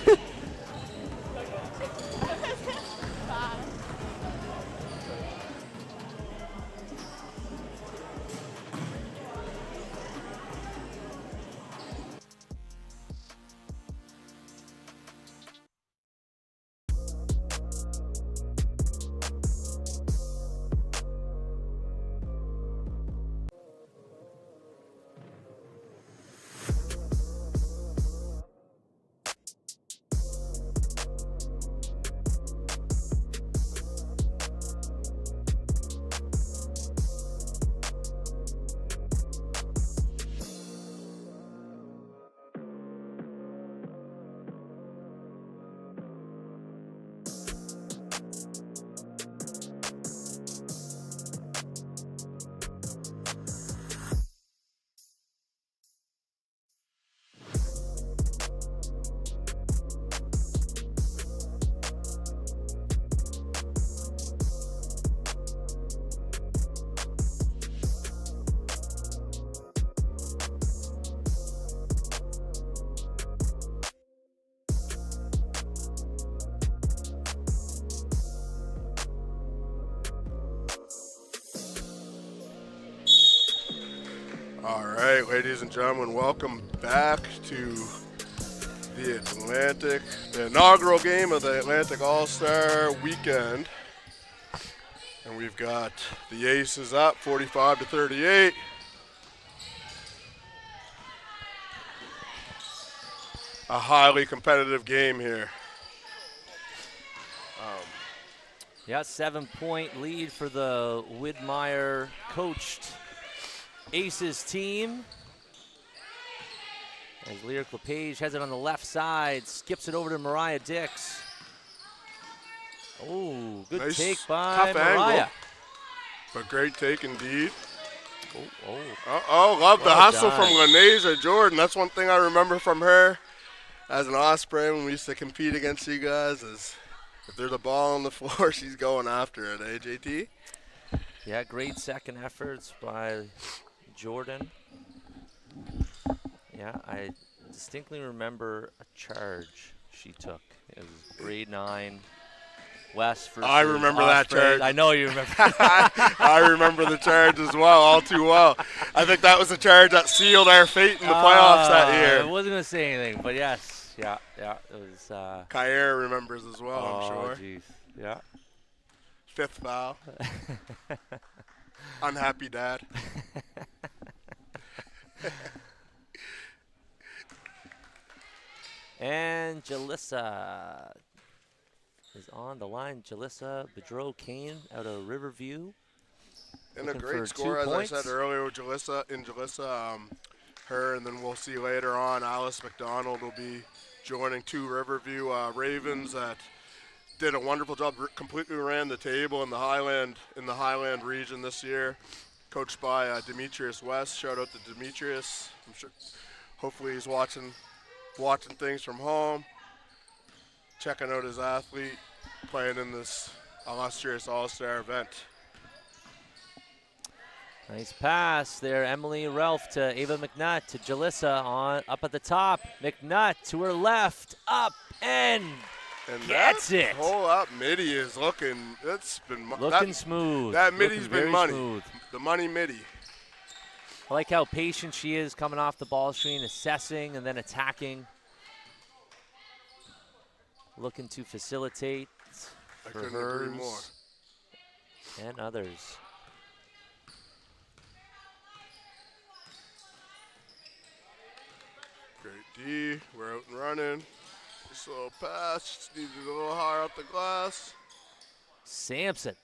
All right, ladies and gentlemen, welcome back to the inaugural game of the Atlantic All-Star Weekend. And we've got the Aces up 45-38. A highly competitive game here. Yeah, 7-point lead for the Widmeyer coached Aces team. As Lyric LePage has it on the left side, skips it over to Mariah Dix. Oh, good Nice, take by tough Mariah. angle, but great take indeed. Oh. Uh-oh, love the Well hustle done. from Lanesia Jordan. That's one thing I remember from her as an Osprey when we used to compete against you guys is if there's a ball on the floor, she's going after it, eh, JT? Yeah, great second efforts by Jordan. Yeah, I distinctly remember a charge she took. It was grade 9 West versus I remember that Osprey. charge. I know you remember. I remember the charge as well, all too well. I think that was the charge that sealed our fate in the playoffs that I year. wasn't going to say anything, but yes. Yeah, it was. Kair remembers as well, I'm sure. Geez. Yeah. 5th foul. Unhappy dad. And Jalissa is on the line. Jalissa Bedreau-Kane out of Riverview. And a Looking great for score, 2 as points. I said earlier, with Jalissa, her, and then we'll see later on Alice McDonald will be joining 2 Riverview Ravens that did a wonderful job, completely ran the table in the Highland region this year, coached by Demetrius West. Shout out to Demetrius. I'm sure, hopefully he's watching things from home, checking out his athlete, playing in this illustrious All-Star event. Nice pass there, Emily Ralph to Ava McNutt to Jalissa up at the top. McNutt to her left, up and gets that it. Hole up midi is looking. That's been Looking smooth. That midi's Looking been very money. smooth. The money midi. I like how patient she is coming off the ball screen, assessing and then attacking. Looking to facilitate I for couldn't agree hers more. and others. Great D. We're out and running. Just a little pass. Just needed a little higher up the glass. Sampson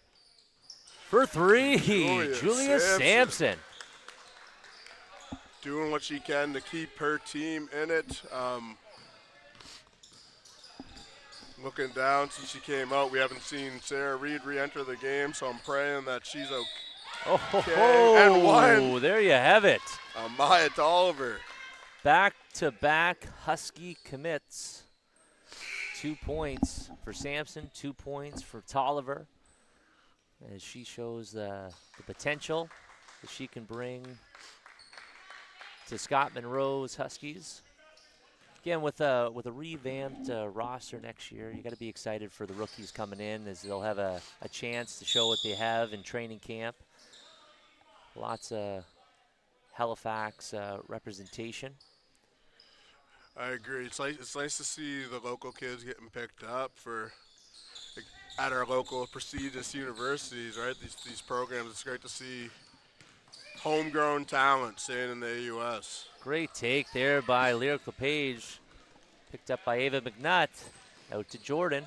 For three, Julia Julia Sampson. Doing what she can to keep her team in it. Looking down since she came out, we haven't seen Sarah Reed re-enter the game, so I'm praying that she's okay. Oh, And one. there you have it. Maya Tolliver. Back-to-back Husky commits. 2 points for Sampson, 2 points for Tolliver, as she shows the potential that she can bring to Scott Monroe's Huskies. Again, with a revamped roster next year, you got to be excited for the rookies coming in, as they'll have a chance to show what they have in training camp. Lots of Halifax representation. I agree. It's nice to see the local kids getting picked up for at our local prestigious universities, right? These programs. It's great to see homegrown talent staying in the AUS. Great take there by Lyric LePage. Picked up by Ava McNutt. Out to Jordan.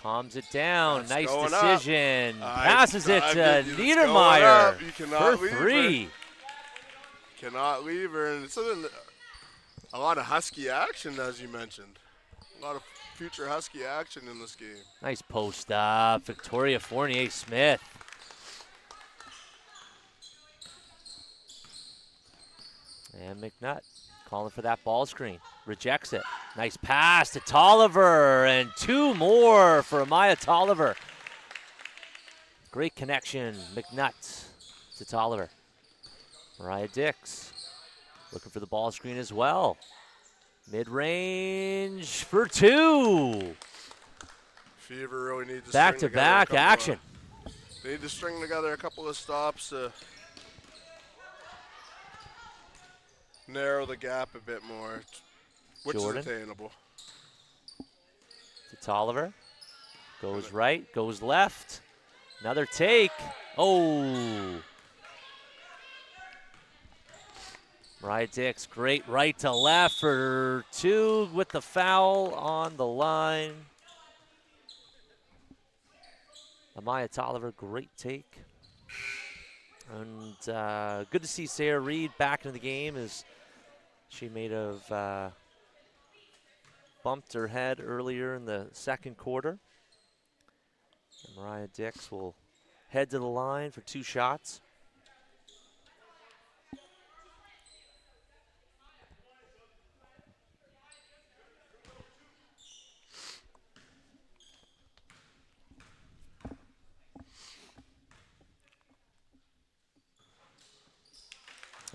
Calms it down. That's nice decision. Up. Passes it to Niedermeyer for three. Cannot leave her. And it's a lot of Husky action, as you mentioned. A lot of future Husky action in this game. Nice post up. Victoria Fournier-Smith. And McNutt calling for that ball screen. Rejects it. Nice pass to Tolliver, and 2 more for Amaya Tolliver. Great connection, McNutt to Tolliver. Mariah Dix looking for the ball screen as well. Mid-range for 2. Fever really needs to back-to-back action. They need to string together a couple of stops to narrow the gap a bit more, which Jordan is attainable. To Tolliver. Goes right, goes left. Another take. Oh. Mariah Dix, great right to left for 2 with the foul on the line. Amaya Tolliver, great take. And good to see Sarah Reed back in the game, as she may have bumped her head earlier in the second quarter. And Mariah Dix will head to the line for 2 shots.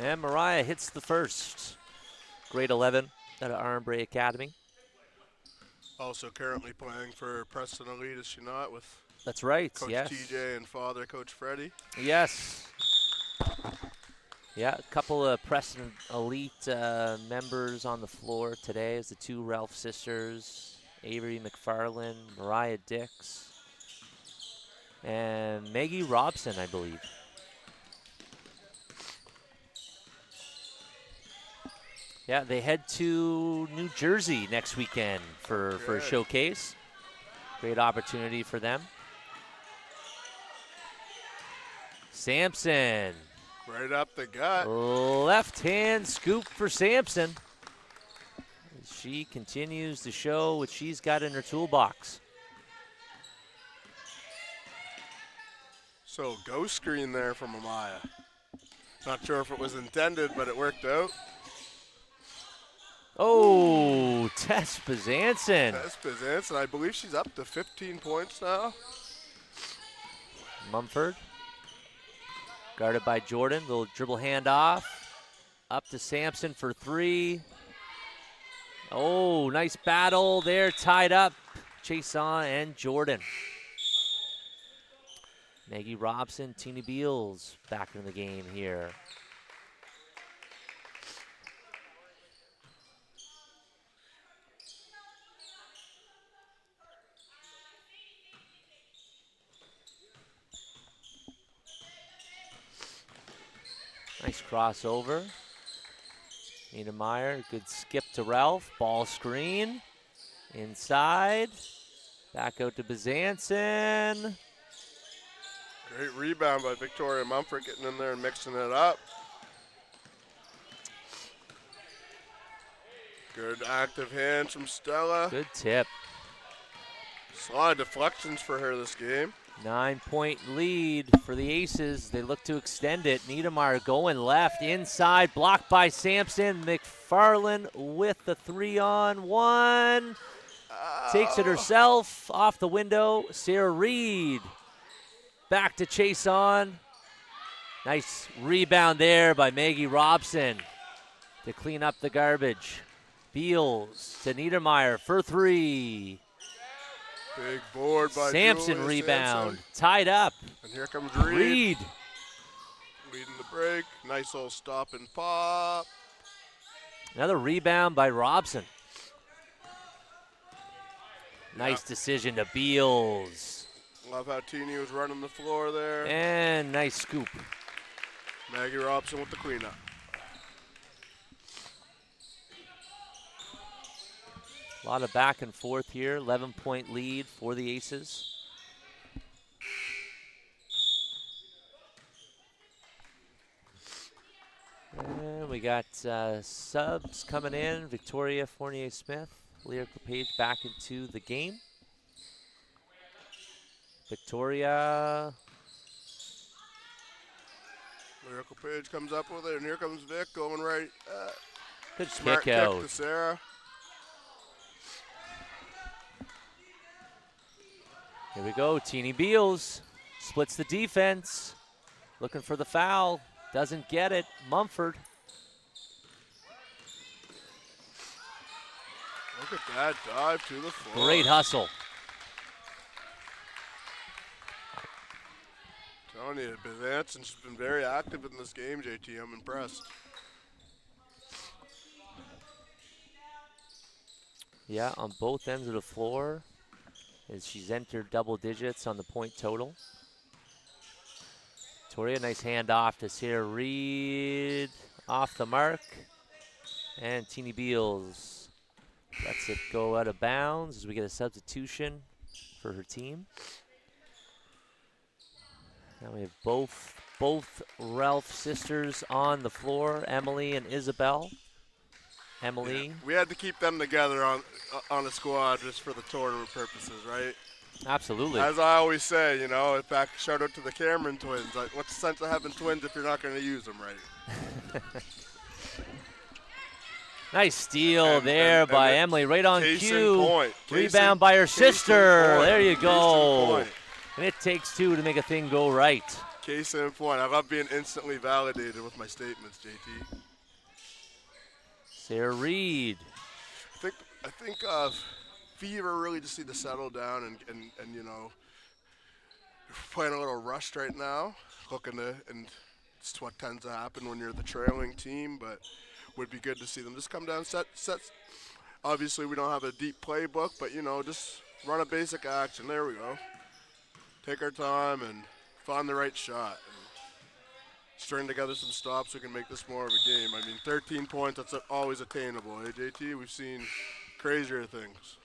And Mariah hits the first. Grade 11 at Armbrae Academy. Also currently playing for Preston Elite, is she not, with That's right, Coach yes. TJ and father, Coach Freddie? Yes. Yeah, a couple of Preston Elite members on the floor today, as the 2 Ralph sisters, Avery McFarland, Mariah Dix, and Maggie Robson, I believe. Yeah, they head to New Jersey next weekend for a showcase. Great opportunity for them. Sampson. Right up the gut. Left-hand scoop for Sampson. She continues to show what she's got in her toolbox. So ghost screen there from Amaya. Not sure if it was intended, but it worked out. Oh, Tess Pazanson. Tess Pazanson, I believe she's up to 15 points now. Mumford. Guarded by Jordan. Little dribble handoff. Up to Sampson for 3. Oh, nice battle there. Tied up. Chason and Jordan. Maggie Robson, Tina Beals back in the game here. Nice crossover. Niedermeyer, good skip to Ralph. Ball screen. Inside. Back out to Bazanson. Great rebound by Victoria Mumford, getting in there and mixing it up. Good active hands from Stella. Good tip. A lot of deflections for her this game. 9-point lead for the Aces. They look to extend it. Niedermeyer going left, inside, blocked by Sampson. McFarland with the 3-on-1. Takes it herself, off the window. Sarah Reed back to chase on. Nice rebound there by Maggie Robson to clean up the garbage. Beals to Niedermeyer for 3. Big board by Sampson Julia rebound, Sampson. tied up. And here comes Reed. Reed. Leading the break. Nice little stop and pop. Another rebound by Robson. Nice decision to Beals. Love how Teeny was running the floor there. And nice scoop. Maggie Robson with the cleanup. A lot of back and forth here. 11-point lead for the Aces. And we got subs coming in. Victoria Fournier-Smith, Lyric LePage back into the game. Victoria. Lyrical Page comes up with it, and here comes Vic going right. Good Smart kick out. to Sarah. Here we go. Teeny Beals splits the defense. Looking for the foul. Doesn't get it. Mumford. Look at that dive to the floor. Great hustle. Telling you, Bevanson's been very active in this game, JT. I'm impressed. Yeah, on both ends of the floor. As she's entered double digits on the point total. Victoria, nice handoff to Sarah Reed. Off the mark. And Teeny Beals lets it go out of bounds as we get a substitution for her team. Now we have both Ralph sisters on the floor, Emily and Isabel. Emily. Yeah, we had to keep them together on the squad just for the tournament purposes, right? Absolutely. As I always say, you know, in fact, shout out to the Cameron twins. Like, what's the sense of having twins if you're not going to use them right? Nice steal there by Emily, right on cue. Rebound by her sister. There you go. And it takes two to make a thing go right. Case in point. I love being instantly validated with my statements, JT. Sarah Reed. I think Fever really just need to settle down and you know, playing a little rushed right now. Looking to, and it's what tends to happen when you're the trailing team, but would be good to see them just come down, set. Obviously, we don't have a deep playbook, but you know, just run a basic action. There we go. Take our time and find the right shot. And string together some stops so we can make this more of a game. I mean, 13 points, that's always attainable. Hey, JT, we've seen crazier things.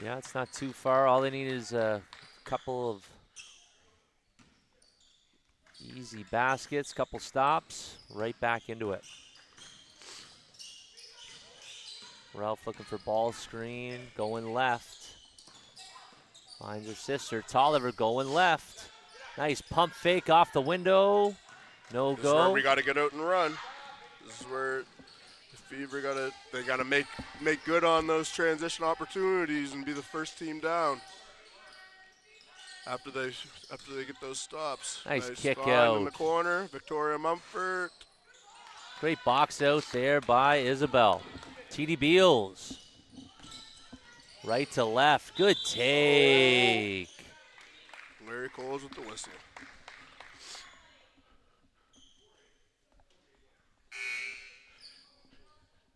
Yeah, it's not too far. All they need is a couple of easy baskets, couple stops, right back into it. Ralph looking for ball screen, going left. Finds her sister, Tolliver going left. Nice pump fake off the window. No This is where go. we got to get out and run. This is where the Fever they gotta make good on those transition opportunities and be the first team down. After they get those stops. Nice kick find out. in the corner. Victoria Mumford. Great box out there by Isabel. TD Beals. Right to left. Good take. Larry Coles with the whistle.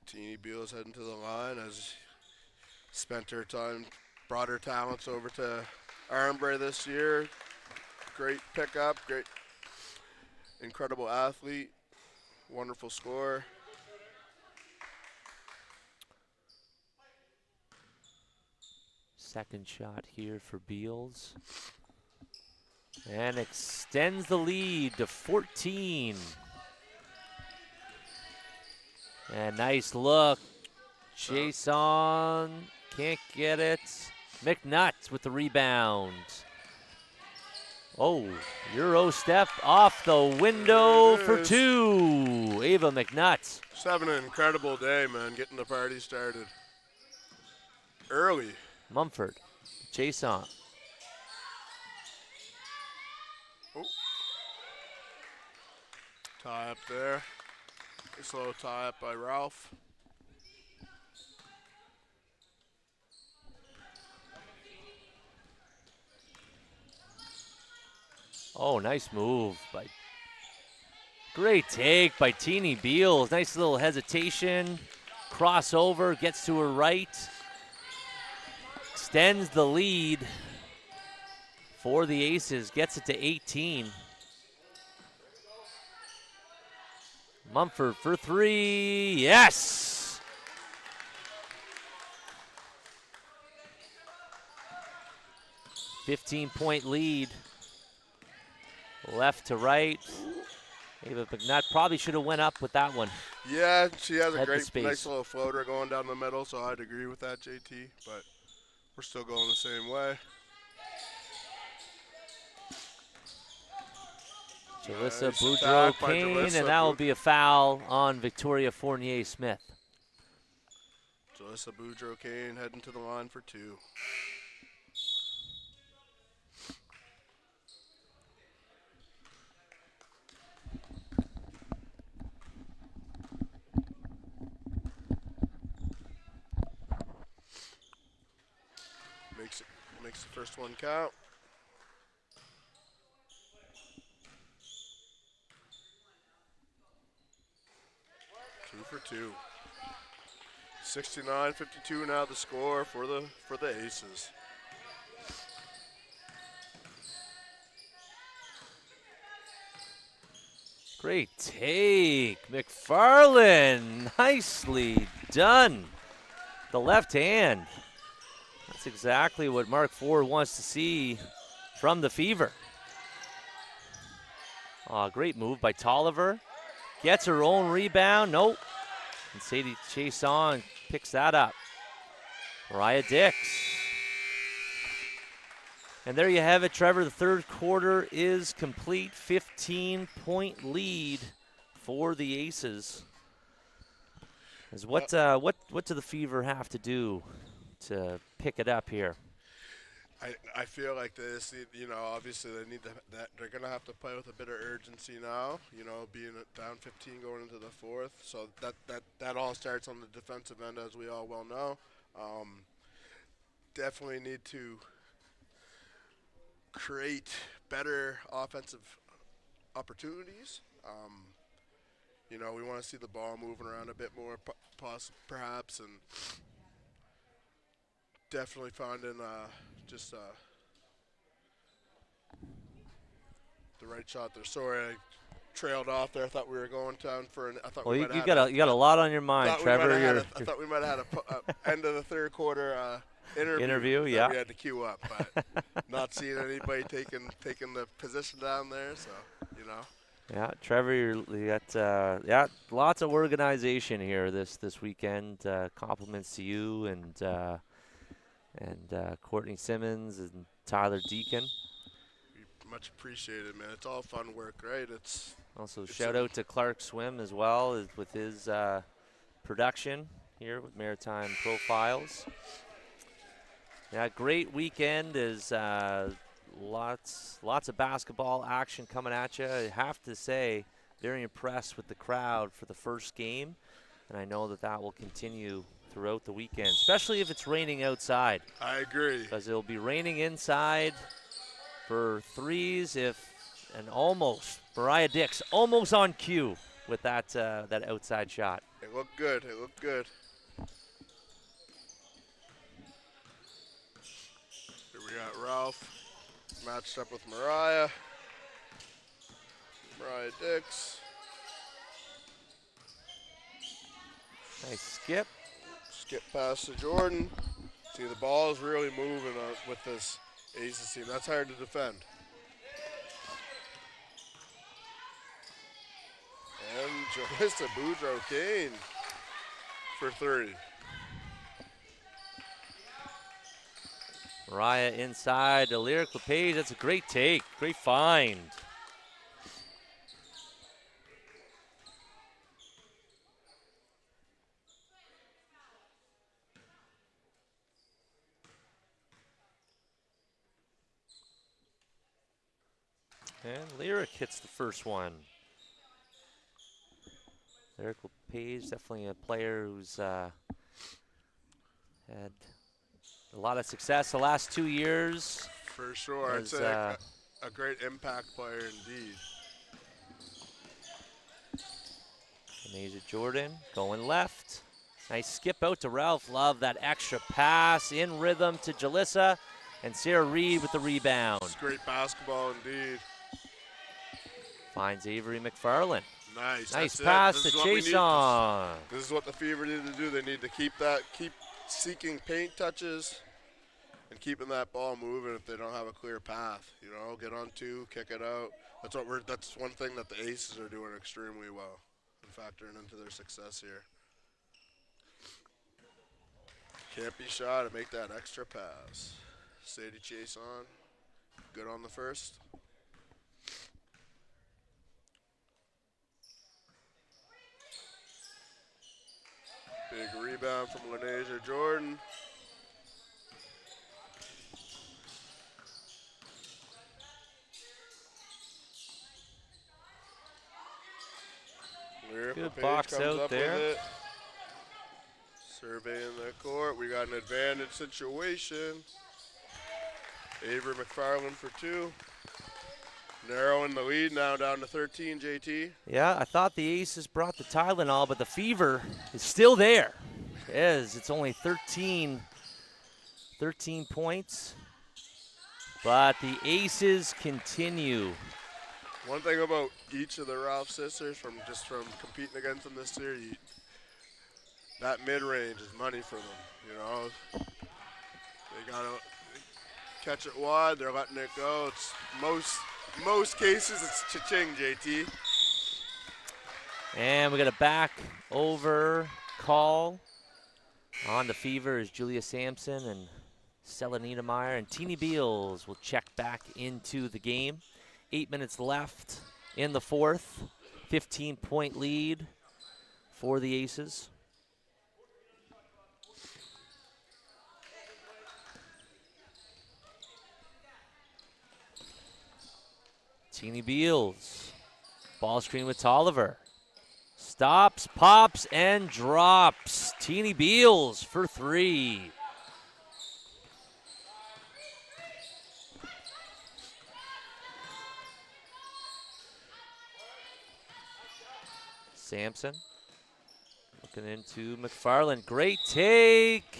Teeny Beals heading to the line as spent her time, brought her talents over to Armbrae this year. Great pickup, great, incredible athlete, wonderful scorer. Second shot here for Beals. And extends the lead to 14. And nice look. Jason can't get it. McNutt with the rebound. Oh, Euro step off the window for two. Ava McNutt. Just having an incredible day, man, getting the party started early. Mumford, Jason. Oh. Tie up there. A slow tie up by Ralph. Oh, nice move by. Great take by Teeny Beals. Nice little hesitation. Crossover, gets to her right. Extends the lead for the Aces. Gets it to 18. Mumford for three. Yes! "15-point lead. Left to right. Ava McNutt probably should have went up with that one. Yeah, she has a Had the great, space. nice little floater going down the middle, so I'd agree with that, JT. But we're still going the same way. Jalissa Nice Boudreau attack by Kane, Jalissa and that will be a foul on Victoria Fournier Smith. Jalissa Boudreau Kane heading to the line for two. Makes the first one count. Two for two. 69-52 now the score for the Aces. Great take, McFarland. Nicely done. The left hand. That's exactly what Mark Ford wants to see from the Fever. Oh, great move by Tolliver. Gets her own rebound. Nope. And Sadie Chason picks that up. Mariah Dix. And there you have it, Trevor. The third quarter is complete. 15-point lead for the Aces. What do the Fever have to do to pick it up here? I feel like this, you know, obviously they're going to have to play with a bit of urgency now, you know, being down 15 going into the fourth. So that all starts on the defensive end, as we all well know. Definitely need to create better offensive opportunities. You know, we want to see the ball moving around a bit more, perhaps, and definitely finding the right shot there. Sorry, I trailed off there. I thought we were going down for an. I thought Well, we you got a lot on your mind, Trevor. I thought we might have had a end of the third quarter interview. Yeah. We had to queue up, but not seeing anybody taking the position down there. So you know. Yeah, Trevor, you got lots of organization here this weekend. Compliments to you and Courtney Simmons and Tyler Deacon. Much appreciated, man. It's all fun work, right? It's shout out to Clark Swim as well with his production here with Maritime Profiles. Yeah, great weekend. Is lots of basketball action coming at you. I have to say, very impressed with the crowd for the first game, and I know that will continue throughout the weekend, especially if it's raining outside. I agree. Because it'll be raining inside for threes and almost Mariah Dix almost on cue with that outside shot. It looked good. It looked good. Here we got Ralph matched up with Mariah. Mariah Dix. Nice skip. Skip pass to Jordan. See, the ball is really moving with this Aces team. That's hard to defend. And Jalissa Boudreaux-Kane for 3. Mariah inside to Lyric LePage. That's a great take. Great find. And Lyric hits the first one. Lyric LePage, definitely a player who's had a lot of success the last 2 years. For sure. I'd say a great impact player indeed. Anasia Jordan going left. Nice skip out to Ralph. Love that extra pass in rhythm to Jalissa. And Sarah Reed with the rebound. It's great basketball indeed. Finds Avery McFarland. Nice pass to Chason. This is what the Fever need to do. They need to keep seeking paint touches and keeping that ball moving if they don't have a clear path. You know, get on 2, kick it out. That's one thing that the Aces are doing extremely well and factoring into their success here. Can't be shy to make that extra pass. Sadie Chason, good on the first. Big rebound from Lanasia Jordan. Good box out there. Surveying the court. We got an advantage situation. Avery McFarland for 2. Narrowing the lead now down to 13, JT. Yeah, I thought the Aces brought the Tylenol, but the Fever is still there. It is. It's only 13 points. But the Aces continue. One thing about each of the Ralph sisters from competing against them this year, that mid-range is money for them, you know. They got to catch it wide, they're letting it go. It's most cases it's cha-ching, JT. And we got a back over call on the Fever is Julia Sampson and Stella Niedermeyer, and Teeny Beals will check back into the game. 8 minutes left in the fourth. 15-point lead for the Aces. Teeny Beals, ball screen with Tolliver. Stops, pops, and drops. Teeny Beals for 3. Sampson looking into McFarland. Great take.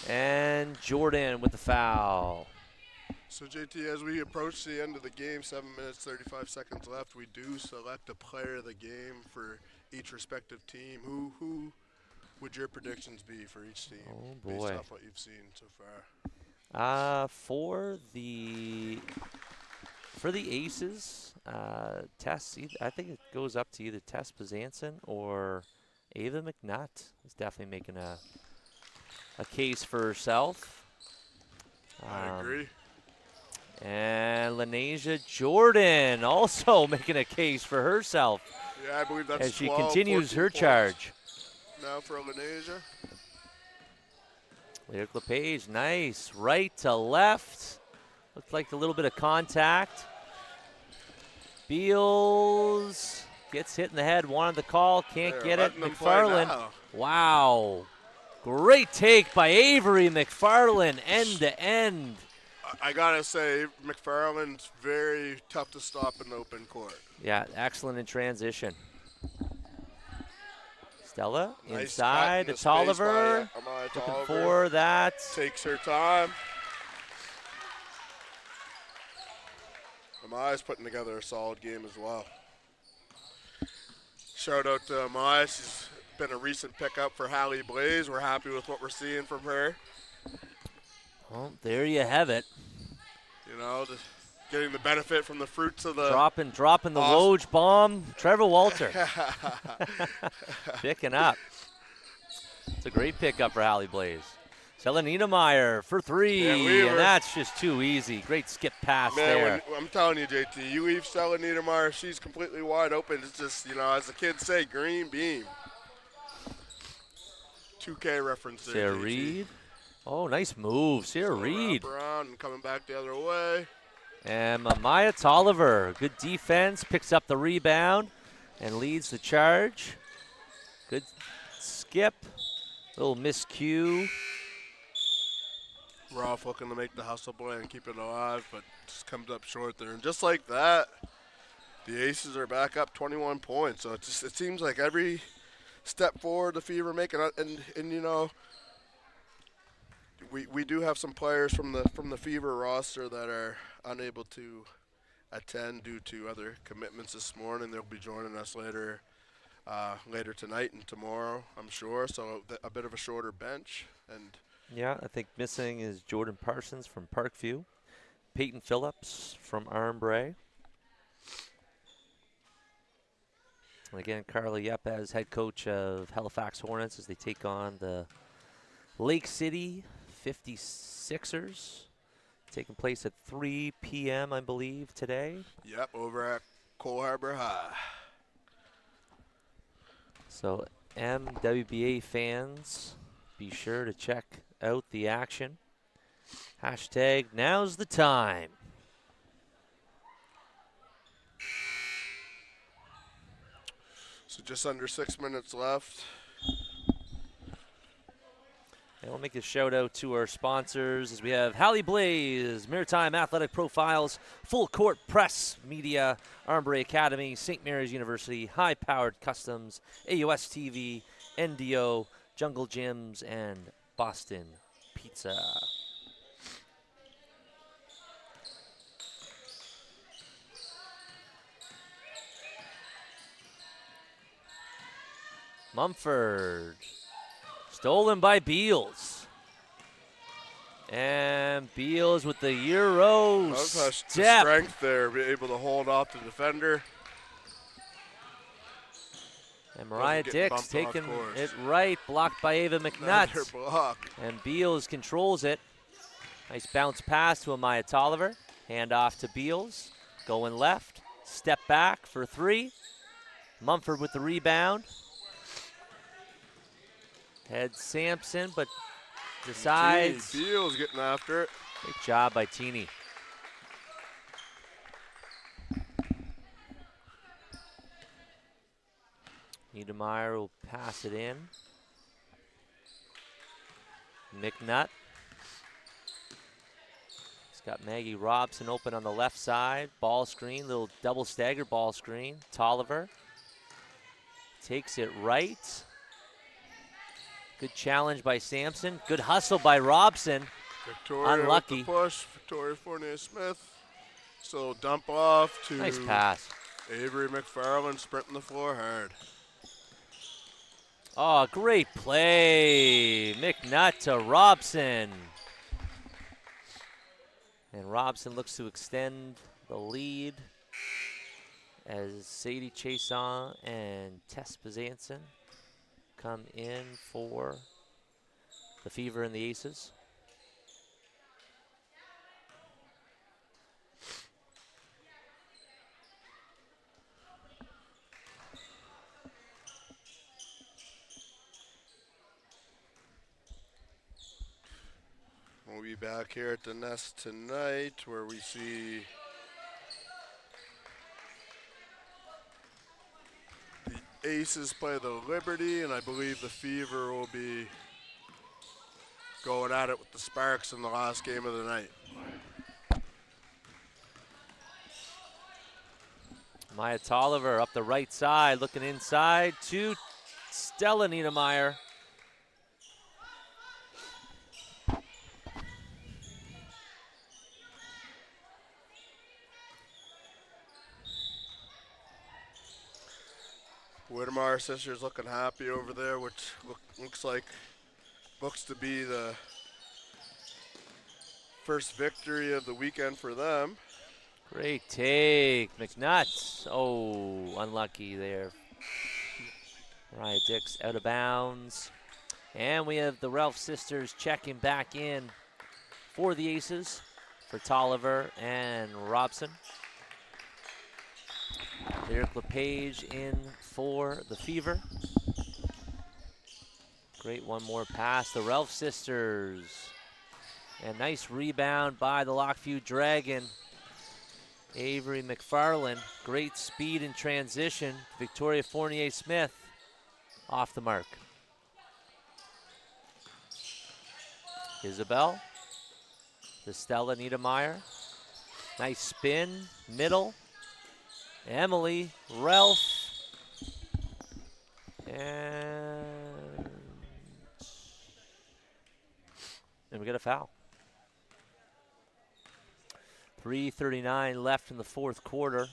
And Jordan with the foul. So JT, as we approach the end of the game, 7 minutes, 35 seconds left, we do select a player of the game for each respective team. Who would your predictions be for each team? Oh boy. Based off what you've seen so far. For the Aces, Tess, I think it goes up to either Tess Pazanson or Ava McNutt is definitely making a case for herself. I agree. And Lanasia Jordan also making a case for herself. Yeah, I believe that's as she 12, continues 14 her points. charge. Now for Lanasia. Lyric LePage, nice. Right to left. Looked like a little bit of contact. Beals gets hit in the head, wanted the call, can't get it. McFarland. Wow. Great take by Avery McFarland, end to end. I gotta say, McFarland's very tough to stop in open court. Yeah, excellent in transition. Stella Nice inside cut in to the Tolliver. space by Amaya Looking Tolliver. for that. Takes her time. Amaya's putting together a solid game as well. Shout out to Amaya. She's been a recent pickup for Hallie Blaze. We're happy with what we're seeing from her. Well, there you have it. You know, just getting the benefit from the fruits of the Dropping the Woj bomb. Trevor Walter picking up. It's a great pickup for Hallie Blaze. Stella Niedermeyer for 3, and that's just too easy. Great skip pass there. I'm telling you, JT, you leave Stella Niedermeyer, she's completely wide open. It's just, you know, as the kids say, green beam. 2K reference there, Sarah JT. Reed. Oh, nice move. Sarah Reed. Around and coming back the other way. And Maya Tolliver, good defense, picks up the rebound and leads the charge. Good skip. Little miscue. Roth looking to make the hustle play and keep it alive, but just comes up short there. And just like that, the Aces are back up 21 points. So it seems like every step forward the Fever making, and you know, we do have some players from the Fever roster that are unable to attend due to other commitments this morning. They'll be joining us later tonight and tomorrow, I'm sure. So a bit of a shorter bench. And Yeah, I think missing is Jordan Parsons from Parkview, Peyton Phillips from Armbrae. And again, Carla Yepes, head coach of Halifax Hornets, as they take on the Lake City 56ers. Taking place at 3 p.m., I believe, today. Yep, over at Cole Harbor High. So MWBA fans, be sure to check out the action. Hashtag now's the time. So just under 6 minutes left. And we'll make a shout out to our sponsors as we have Hallie Blaze, Maritime Athletic Profiles, Full Court Press Media, Armbrae Academy, St. Mary's University, High Powered Customs, AUS TV, NDO, Jungle Gyms, and Boston Pizza. Mumford. Stolen by Beals. And Beals with the Euro The step. strength there, be able to hold off the defender. And Mariah Doesn't get Dix bumped taking off course. it right, blocked by Ava Another McNutt. block. And Beals controls it. Nice bounce pass to Amaya Tolliver. Hand off to Beals. Going left. Step back for 3. Mumford with the rebound. Head Sampson, but decides. Beals getting after it. Great job by Teeny. Niedermeyer will pass it in. McNutt. He's got Maggie Robson open on the left side. Ball screen, little double stagger ball screen. Tolliver takes it right. Good challenge by Sampson. Good hustle by Robson. Victoria Unlucky. with the push. Victoria Fournier-Smith. So dump off to Nice pass. Avery McFarland sprinting the floor hard. Oh, great play. McNutt to Robson. And Robson looks to extend the lead as Sadie Chason and Tess Pazanson come in for the Fever and the Aces. We'll be back here at the Nest tonight where we see the Aces play the Liberty, and I believe the Fever will be going at it with the Sparks in the last game of the night. Maya Tolliver up the right side, looking inside to Stella Niedermeyer. Whittemar sisters looking happy over there, which looks to be the first victory of the weekend for them. Great take, McNutt. Oh, unlucky there. Mariah Dix out of bounds. And we have the Ralph sisters checking back in for the Aces for Tolliver and Robson. Lyric LePage in for the Fever. Great one more pass, the Ralph sisters. And nice rebound by the Lockview Dragon. Avery McFarland, great speed in transition. Victoria Fournier-Smith off the mark. Isabel to Stella Niedermeyer. Nice spin, middle. Emily, Ralph, and we get a foul. 3:39 left in the fourth quarter.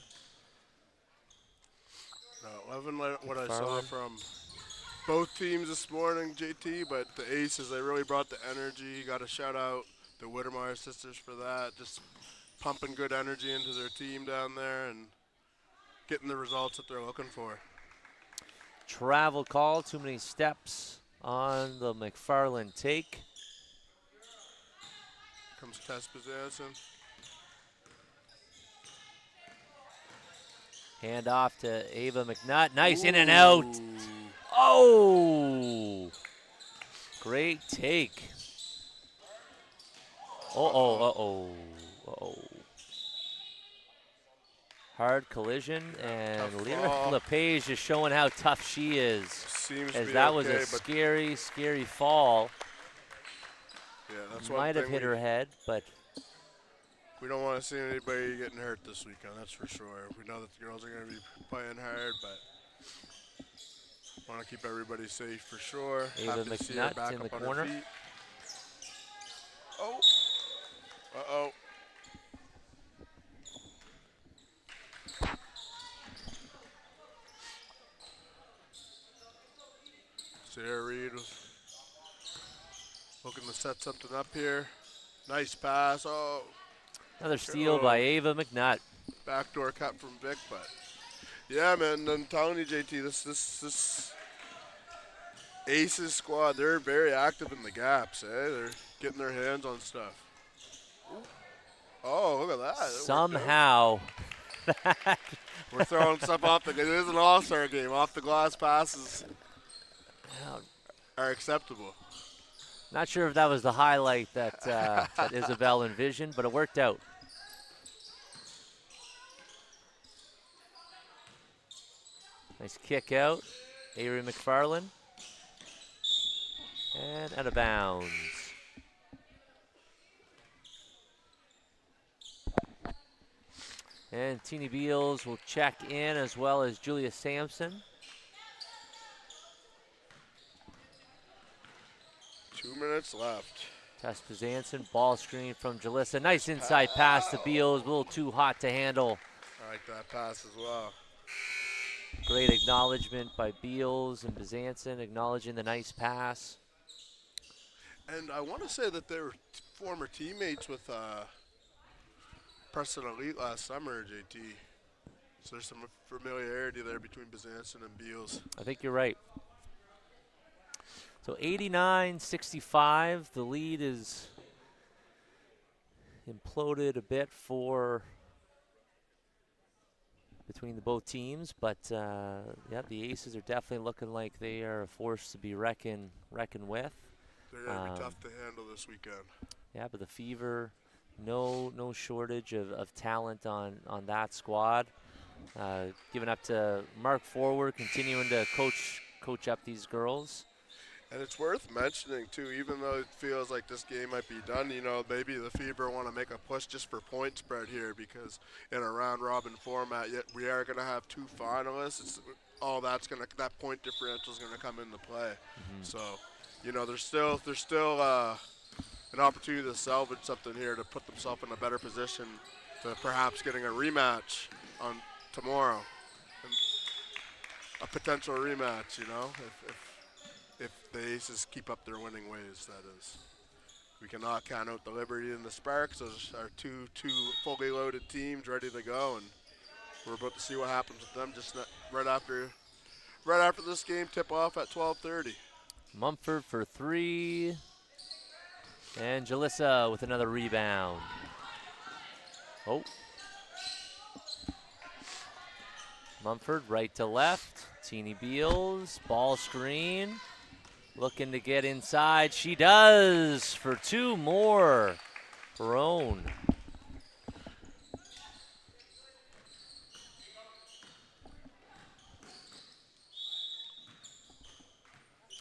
Loving what I saw from both teams this morning, JT, but the Aces, they really brought the energy. Got to shout out the Whittemar sisters for that. Just pumping good energy into their team down there and getting the results that they're looking for. Travel call, too many steps on the McFarland take. Comes Tess Bezanson. Hand off to Ava McNutt. Nice in and out. Oh! Great take. Uh-oh. Hard collision, and Lyric LePage is showing how tough she is. Seems as to be that okay, was a scary, scary fall. Yeah, that's Might have hit her head, but we don't want to see anybody getting hurt this weekend, that's for sure. We know that the girls are going to be playing hard, but want to keep everybody safe for sure. Ava McNutt in the corner. Oh. Uh-oh. Sarah Reed was looking to set something up here. Nice pass. Oh. Another steal by Ava McNutt. Backdoor cut from Vic, but yeah, man. I'm telling you, JT, this Aces squad, they're very active in the gaps. They're getting their hands on stuff. Oh, look at that. Somehow. We're throwing stuff off the. It is an all-star game. Off the glass passes are acceptable. Not sure if that was the highlight that, that Isabel envisioned, but it worked out. Nice kick out. Avery McFarland. And out of bounds. And Teeny Beals will check in, as well as Julia Sampson. 2 minutes left. Tess Bezanson, ball screen from Jalissa. Nice inside pass to Beals, a little too hot to handle. I like that pass as well. Great acknowledgement by Beals and Bezanson, acknowledging the nice pass. And I want to say that they were former teammates with Preston Elite last summer, JT. So there's some familiarity there between Bezanson and Beals. I think you're right. So 89-65, the lead is imploded a bit for between the both teams, but yeah, the Aces are definitely looking like they are a force to be reckoned with. They're going to be tough to handle this weekend. Yeah, but the Fever, no shortage of talent on that squad. Giving up to Mark Forward, continuing to coach up these girls. And it's worth mentioning, too, even though it feels like this game might be done, you know, maybe the Fever want to make a push just for point spread here, because in a round-robin format, yet we are going to have two finalists. That point differential is going to come into play. So, you know, there's still an opportunity to salvage something here to put themselves in a better position to perhaps getting a rematch on tomorrow. a potential rematch, you know, if the Aces keep up their winning ways, that is. We cannot count out the Liberty and the Sparks. Those are two fully loaded teams ready to go, and we're about to see what happens with them just right after this game tip off at 12:30. Mumford for 3. And Jalissa with another rebound. Oh. Mumford right to left. Teeny Beals, ball screen. Looking to get inside. She does for 2 more. Barone.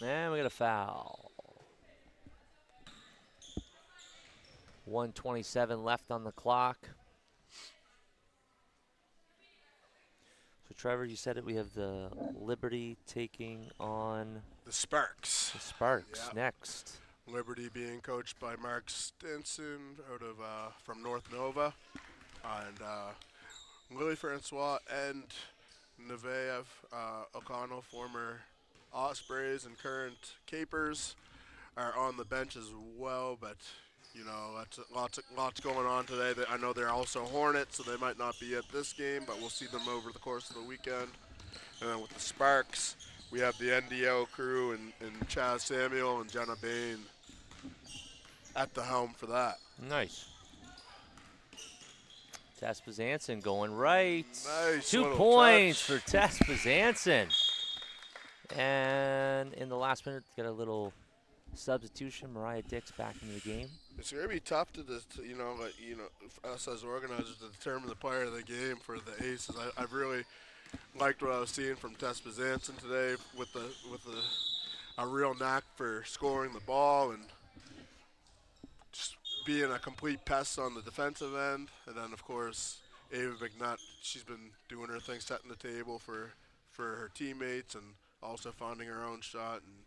And we got a foul. 1:27 left on the clock. So Trevor, you said it. We have the Liberty taking on The Sparks. the Sparks Yeah. next. Liberty being coached by Mark Stinson out of from North Nova, and Lily Francois and Nevaeh O'Connell, former Ospreys and current Capers, are on the bench as well. But you know, lots going on today. I know they're also Hornets, so they might not be at this game, but we'll see them over the course of the weekend. And then with the Sparks, we have the NDL crew and Chaz Samuel and Jenna Bain at the helm for that. Nice. Tess Bezanson going right. Nice 2 little points touch. for Tess Bezanson. And in the last minute, got a little substitution. Mariah Dix back into the game. It's gonna be tough to us as organizers to determine the player of the game for the Aces. I've really liked what I was seeing from Tess Bezanson today with a real knack for scoring the ball and just being a complete pest on the defensive end. And then of course Ava McNutt, she's been doing her thing, setting the table for her teammates and also finding her own shot and,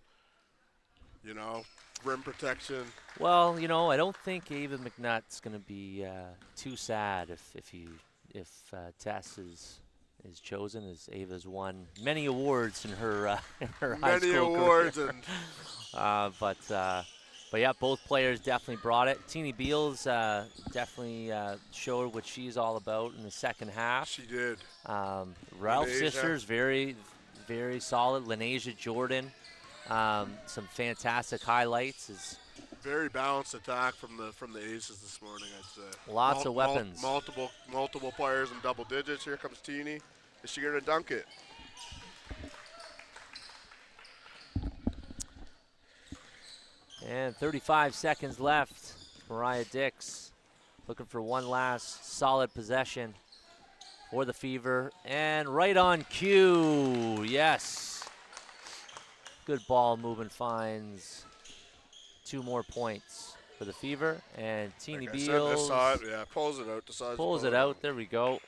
you know, rim protection. Well, you know, I don't think Ava McNutt's going to be too sad if Tess is chosen, as Ava's won many awards in her high Many school awards career. and But yeah, both players definitely brought it. Teeny Beals definitely showed what she's all about in the second half. she did. Ralph Lenasia. sisters, very, very solid. Lenasia Jordan, some fantastic highlights. Very balanced attack from the Aces this morning, I'd say. Lots of weapons. Multiple players in double digits. Here comes Teeny. Is she gonna dunk it? And 35 seconds left. Mariah Dix looking for one last solid possession for the Fever. And right on cue, yes. Good ball movement finds 2 more points for the Fever. And Teeny Like I said, Beals this side, yeah, pulls it out. Decides to pulls pull it out. There we go.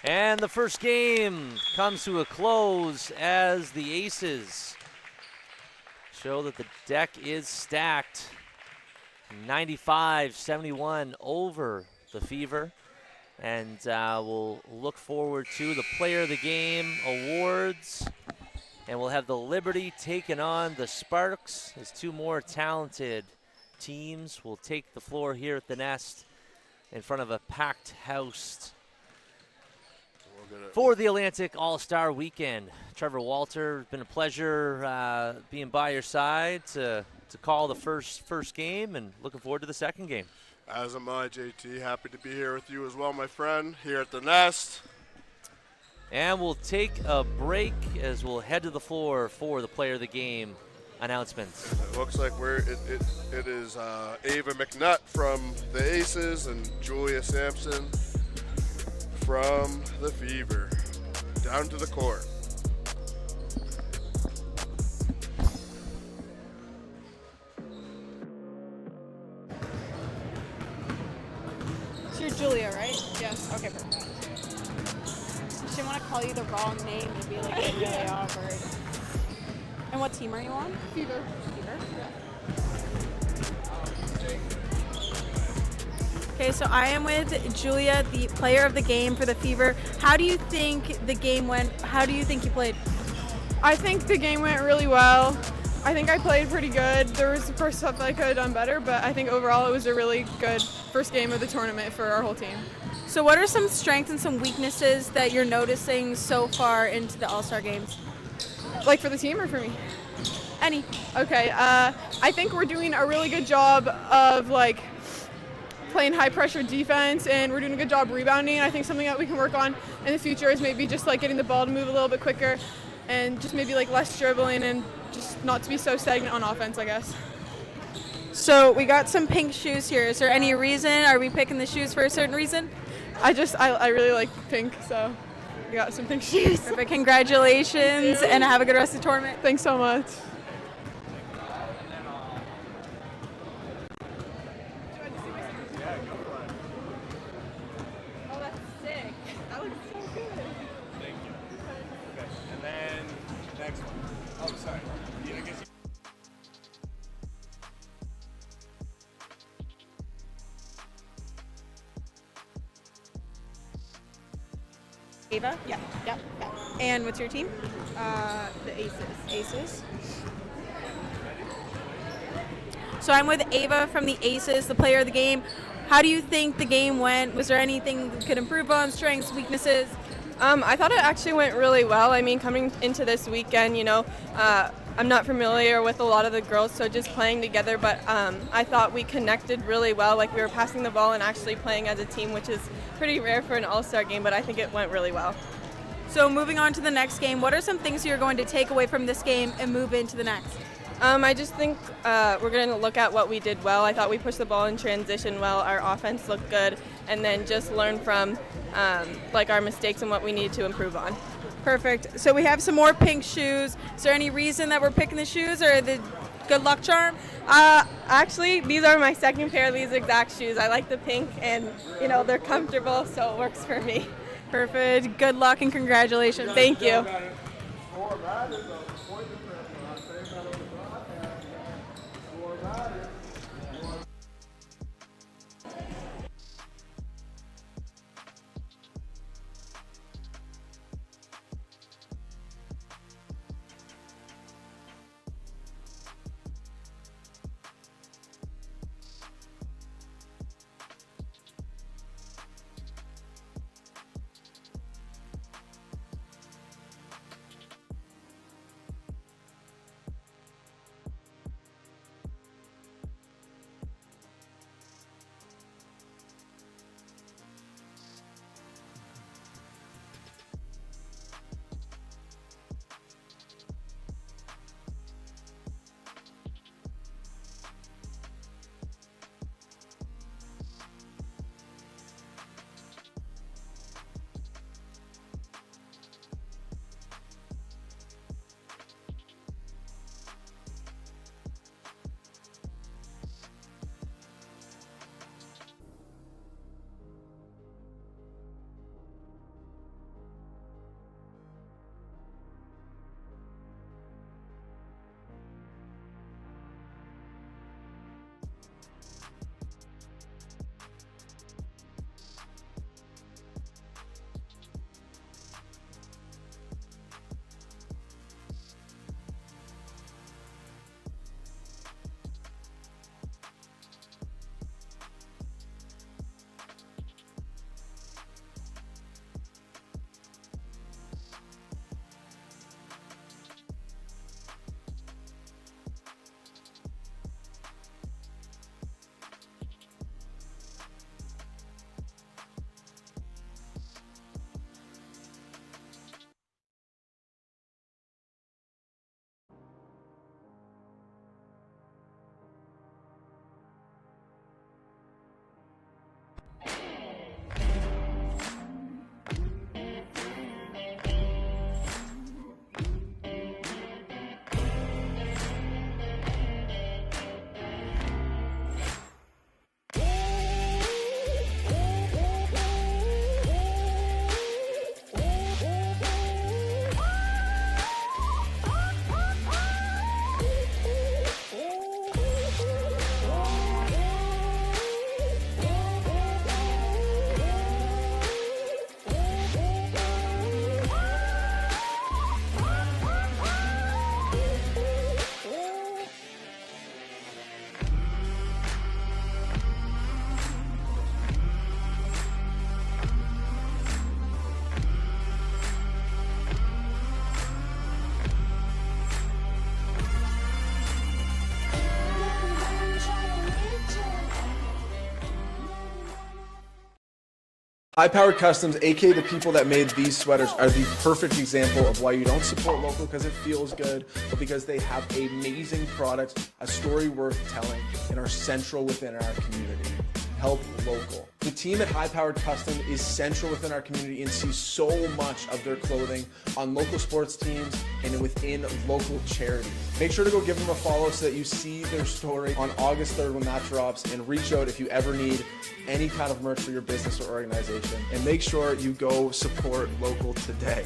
And the first game comes to a close as the Aces show that the deck is stacked. 95-71 over the Fever. And we'll look forward to the Player of the Game awards. And we'll have the Liberty taking on the Sparks as 2 more talented teams will take the floor here at the Nest in front of a packed house for the Atlantic All-Star Weekend. Trevor Walter, it's been a pleasure being by your side to call the first game, and looking forward to the second game. As am I, JT. Happy to be here with you as well, my friend, here at the Nest. And we'll take a break as we'll head to the floor for the Player of the Game announcements. It looks like it is Ava McNutt from the Aces and Julia Sampson from the Fever. Down to the court. So you're Julia, right? Yes. Okay, perfect. She didn't want to call you the wrong name and be like really awkward. And what team are you on? Fever. Fever? Okay, so I am with Julia, the player of the game for the Fever. How do you think the game went? How do you think you played? I think the game went really well. I think I played pretty good. There was, of course, stuff that I could have done better, but I think overall it was a really good first game of the tournament for our whole team. So what are some strengths and some weaknesses that you're noticing so far into the All-Star games? Like for the team or for me? Any? Okay, I think we're doing a really good job of like playing high pressure defense, and we're doing a good job rebounding. I think something that we can work on in the future is maybe just like getting the ball to move a little bit quicker and just maybe like less dribbling and just not to be so stagnant on offense, I guess. So we got some pink shoes here. Is there any reason? Are we picking the shoes for a certain reason? I really like pink, so we got some pink shoes. Perfect. Congratulations and have a good rest of the tournament. Thanks so much. Oh, that's sick. That looks so good. Thank you. Okay. And then next one. Oh, sorry. Yeah, I guess you Ava? Yeah. Yep. And what's your team? The Aces. So I'm with Ava from the Aces, the player of the game. How do you think the game went? Was there anything we could improve on? Strengths, weaknesses? I thought it actually went really well. I mean, coming into this weekend, I'm not familiar with a lot of the girls, so just playing together, but I thought we connected really well. Like, we were passing the ball and actually playing as a team, which is pretty rare for an all-star game, but I think it went really well. So moving on to the next game, what are some things you're going to take away from this game and move into the next? I just think we're going to look at what we did well. I thought we pushed the ball in transition well. Our offense looked good, and then just learn from our mistakes and what we need to improve on. Perfect. So we have some more pink shoes. Is there any reason that we're picking the shoes, or the good luck charm? Actually, these are my second pair of these exact shoes. I like the pink, and they're comfortable, so it works for me. Perfect. Good luck and congratulations. Thank you. High Powered Customs, aka the people that made these sweaters, are the perfect example of why you don't support local because it feels good, but because they have amazing products, a story worth telling, and are central within our community. Help local. The team at High Powered Custom is central within our community and sees so much of their clothing on local sports teams and within local charities. Make sure to go give them a follow so that you see their story on August 3rd when that drops, and reach out if you ever need any kind of merch for your business or organization. And make sure you go support local today.